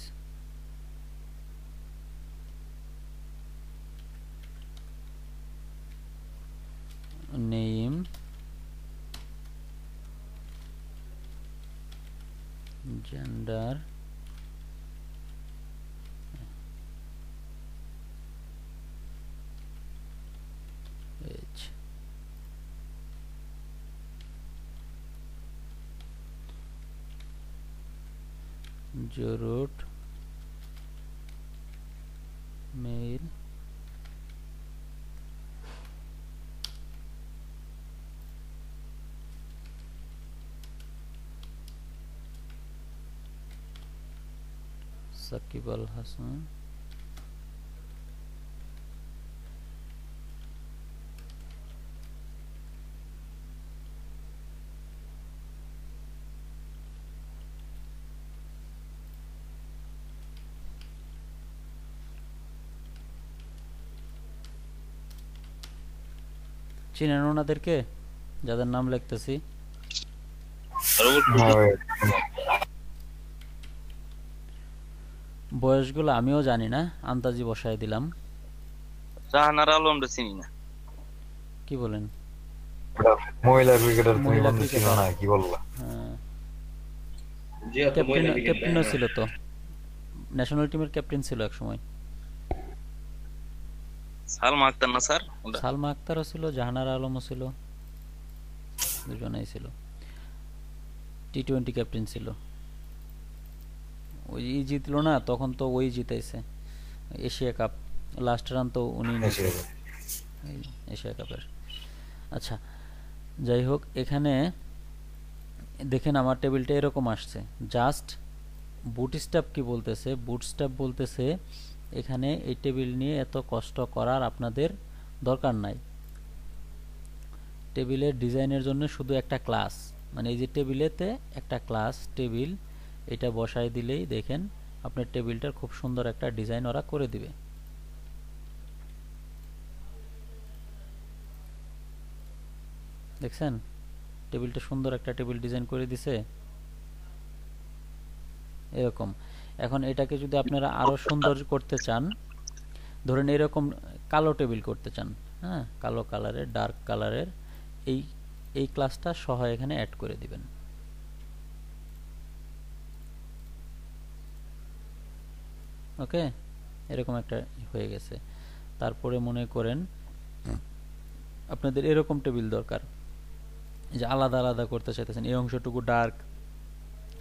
name, gender, age, জরুট, মেল, সাকিব আল হাসান, চিনেন ওনাদেরকে যাদের নাম লিখতেছি? বয়সগুলো আমিও জানি না, আন্দাজি বসায় দিলাম। জাহানারা আলমটা চিনি না। কি বলেন? মহিলা ক্রিকেটার তুমি মহিলা বন্ধু ছিল ক্রিকেটার। না, কি বললা? হ্যাঁ, জি আপু মহিলা ক্যাপ্টেনও ক্রিকেট ছিল তো, ন্যাশনাল টিমের ক্যাপ্টেন ছিল এক সময়। সালমা আক্তার না স্যার? সালমা আক্তারও ছিল, জাহানারা আলমও ছিল, দুজনেই ছিল। টি-20 ক্যাপ্টেন ছিল। ওই জিতলো না তখন, তো ওই জিতাইছে এশিয়া কাপ, লাস্ট রান তো উনি নিয়েছে এশিয়া কাপের। আচ্ছা যাই হোক, এখানে দেখেন আমার টেবিলটা এরকম আসছে। জাস্ট বুটস্ট্র্যাপ কি বলতেছে? বুটস্ট্র্যাপ বলতেছে এখানে এই টেবিল নিয়ে এত কষ্ট করার আপনাদের দরকার নাই। টেবিলের ডিজাইনের জন্য শুধু একটা ক্লাস, মানে এই যে টেবিলেতে একটা ক্লাস টেবিল, এটা বসায় দিলেই দেখেন আপনার টেবিলটার খুব সুন্দর একটা ডিজাইন ওরা করে দিবে। দেখছেন টেবিলটা সুন্দর একটা টেবিল ডিজাইন করে দিছে এরকম। এখন এটাকে যদি আপনারা আরো সুন্দর করতে চান, ধরেন এরকম কালো টেবিল করতে চান, হ্যাঁ, কালো কালারের, ডার্ক কালারের, এই ক্লাসটা সহ এখানে অ্যাড করে দিবেন। ওকে, এরকম একটা হয়ে গেছে। তারপরে মনে করেন আপনাদের এরকম টেবিল দরকার, যে আলাদা আলাদা করতে চাইতেছেন, এই অংশটুকু ডার্ক,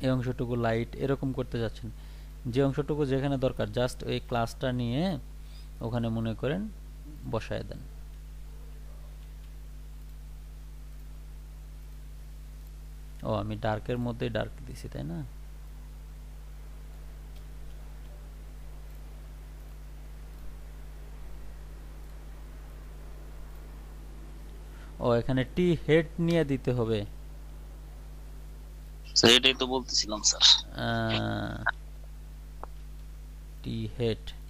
এই অংশটুকু লাইট, এরকম করতে যাচ্ছেন। যে অংশটুকু যেখানে দরকার জাস্ট ওই ক্লাসটা নিয়ে ওখানে মনে করেন বসায় দেন। ও আমি ডার্কের মধ্যে ডার্ক দিছি, তাই না? ও এখানে টি হেড নিয়ে দিতে হবে। এটাই তো বলতেছিলাম স্যার।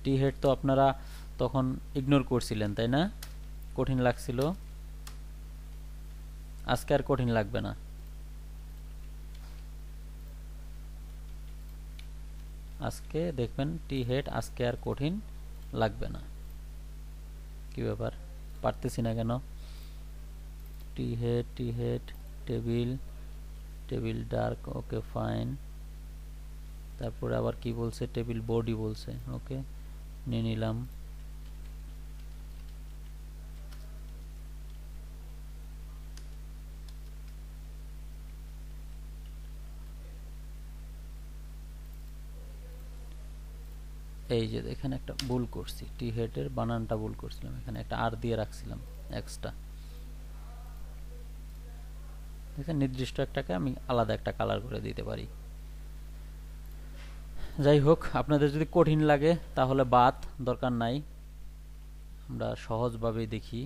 টি হেড তো আপনারা তখন ইগনোর করছিলেন, তাই না? কঠিন লাগছিল, আজকে আর কঠিন লাগবে না। আজকে দেখবেন টি হেড আজকে আর কঠিন লাগবে না। কি ব্যাপার, পারতেছি না কেন? T head table dark, okay fine. তারপরে আবার কি বলছে? টেবিল বডি বলছে, ওকে নিয়ে নিলাম। এই যে এখানে একটা ভুল করছি, টি হেডের বানানটা ভুল করছিলাম, এখানে একটা আর দিয়ে রাখছিলাম এক্সট্রা। দেখেন নির্দিষ্ট একটাকে আমি আলাদা একটা কালার করে দিতে পারি। যাই হোক, আপনাদের যদি কঠিন লাগে তাহলে বাদ, দরকার নাই, আমরা সহজভাবেই দেখি।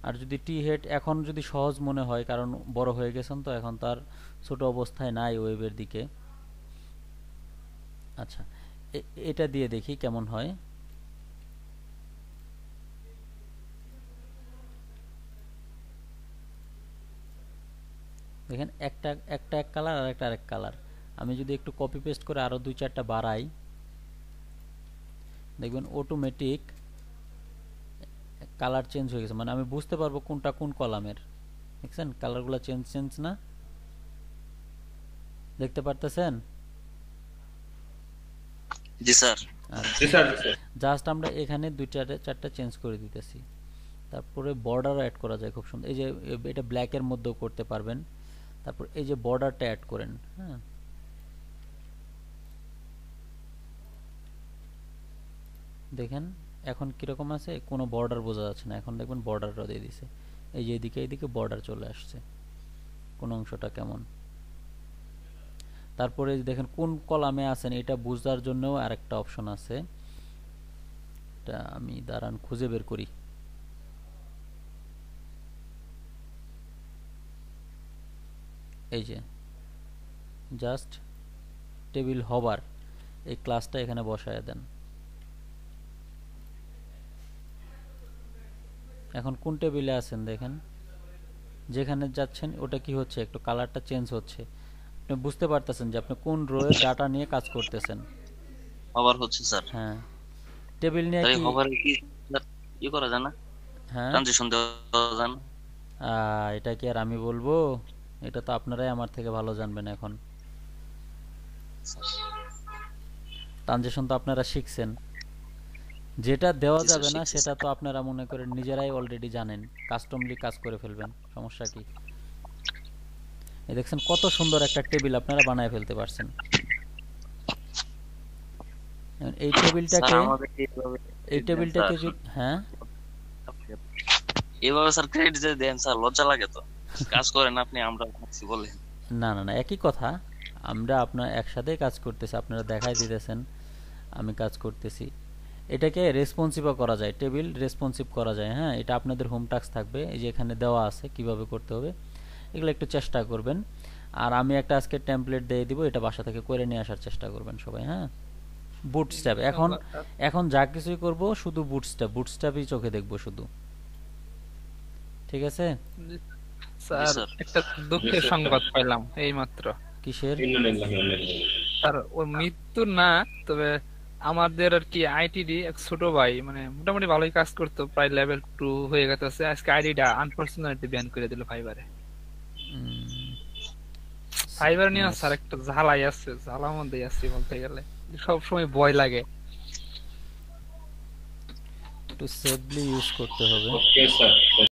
আর যদি টি হেড এখন যদি সহজ মনে হয়, কারণ বড় হয়ে গেছেন তো, এখন তার ছোট অবস্থায় নাই ওয়েবের দিকে। আচ্ছা এটা দিয়ে দেখি কেমন হয়। দেখেন একটা এক কালার আর একটা আরেক কালার। আমি যদি একটু কপি পেস্ট করে আরো 2-4টা বাড়াই, দেখবেন অটোমেটিক কালার চেঞ্জ হয়ে গেছে, মানে আমি বুঝতে পারবো কোনটা কোন কলামের। দেখছেন কালারগুলো চেঞ্জ না? দেখতে পারতেছেন? জি স্যার। জাস্ট আমরা এখানে 2-4টা চেঞ্জ করে দিতেছি। তারপরে বর্ডারও অ্যাড করা যায় খুব সুন্দর, এই যে এটা ব্ল্যাকের মধ্যেও করতে পারবেন। তারপর এই যে বর্ডারটা অ্যাড করেন, হ্যাঁ, দেখেন এখন কিরকম আছে, কোনো বর্ডার বোঝা যাচ্ছে না। এখন দেখবেন বর্ডারটা দিয়ে দিছে, এই যে এদিকে বর্ডার চলে আসছে, কোন অংশটা কেমন। তারপরে দেখেন কোন কলামে আছেন এটা বোঝার জন্যও আরেকটা অপশন আছে, এটা আমি দাঁড়ান খুঁজে বের করি। এই যে জাস্ট টেবিল হবার, এই ক্লাসটা এখানে বসায় দেন। এখন কোন টেবিলে আছেন দেখেন, যেখানে যাচ্ছেন ওটা কি হচ্ছে, একটু কালারটা চেঞ্জ হচ্ছে। আপনি বুঝতে পারতেছেন যে আপনি কোন রোয়ের ডাটা নিয়ে কাজ করতেছেন। হবার হচ্ছে স্যার। হ্যাঁ, টেবিল নিয়ে তাই কি হবার কি স্যার ই করা যায় না? হ্যাঁ, ট্রানজিশন দেওয়া যায় না? এটা কি আর আমি বলবো? এটা তো আপনারাই আমার থেকে ভালো জানবেন। এখন ট্রানজিশন তো আপনারা শিখছেন, যেটা দেওয়া যাবে না সেটা তো আপনারা মনে করেন নিজেরাই অলরেডি জানেন, কাস্টমলি কাজ করে ফেলবেন, সমস্যা কি? এই দেখছেন কত সুন্দর একটা টেবিল আপনারা বানায় ফেলতে পারছেন। এই টেবিলটাকে হ্যাঁ এভাবে স্যার ক্রেডিট যে দেন স্যার, লজ্জা লাগে তো। কাজ করেন আপনি, আমরা বলেন না না না, একই কথা। আমরা আপনার একসাথেই কাজ করতেছি, আপনারা দেখাই দিতেছেন আমি কাজ করতেছি। এটাকে রেসপন্সিভ করা যায়, টেবিল রেসপন্সিভ করা যায়। হ্যাঁ, এটা আপনাদের হোম টাস্ক থাকবে, এই যে এখানে দেওয়া আছে কিভাবে করতে হবে, এগুলো একটু চেষ্টা করবেন। আর আমি একটা আজকে টেমপ্লেট দিয়ে দিব, এটা বাসা থেকে করে নিয়ে আসার চেষ্টা করবেন সবাই। হ্যাঁ, বুটস্ট্র্যাপ এখন যা কিছুই করব শুধু বুটস্ট্র্যাপই চোখে দেখব শুধু, ঠিক আছে? স্যার একটা দুঃখের সংবাদ পাইলাম এই মাত্র। কিসের? স্যার ওর মৃত্যু না, তবে আমাদের আর কি আইটিডি এক ছোট ভাই মানে মোটামুটি ভালোই কাজ করতো, প্রায় লেভেল 2 হয়ে গেছে, আজকে আইডিটা আনফরচুনেটলি ব্যান করে দিল ফাইবারে। ফাইবার নিয়ে স্যার একটা ঝালাই আছে, ঝালার মধ্যেই আছি বলতে গেলে, সব সময় ভয় লাগে। একটু সেফলি ইউজ করতে হবে। Okay sir.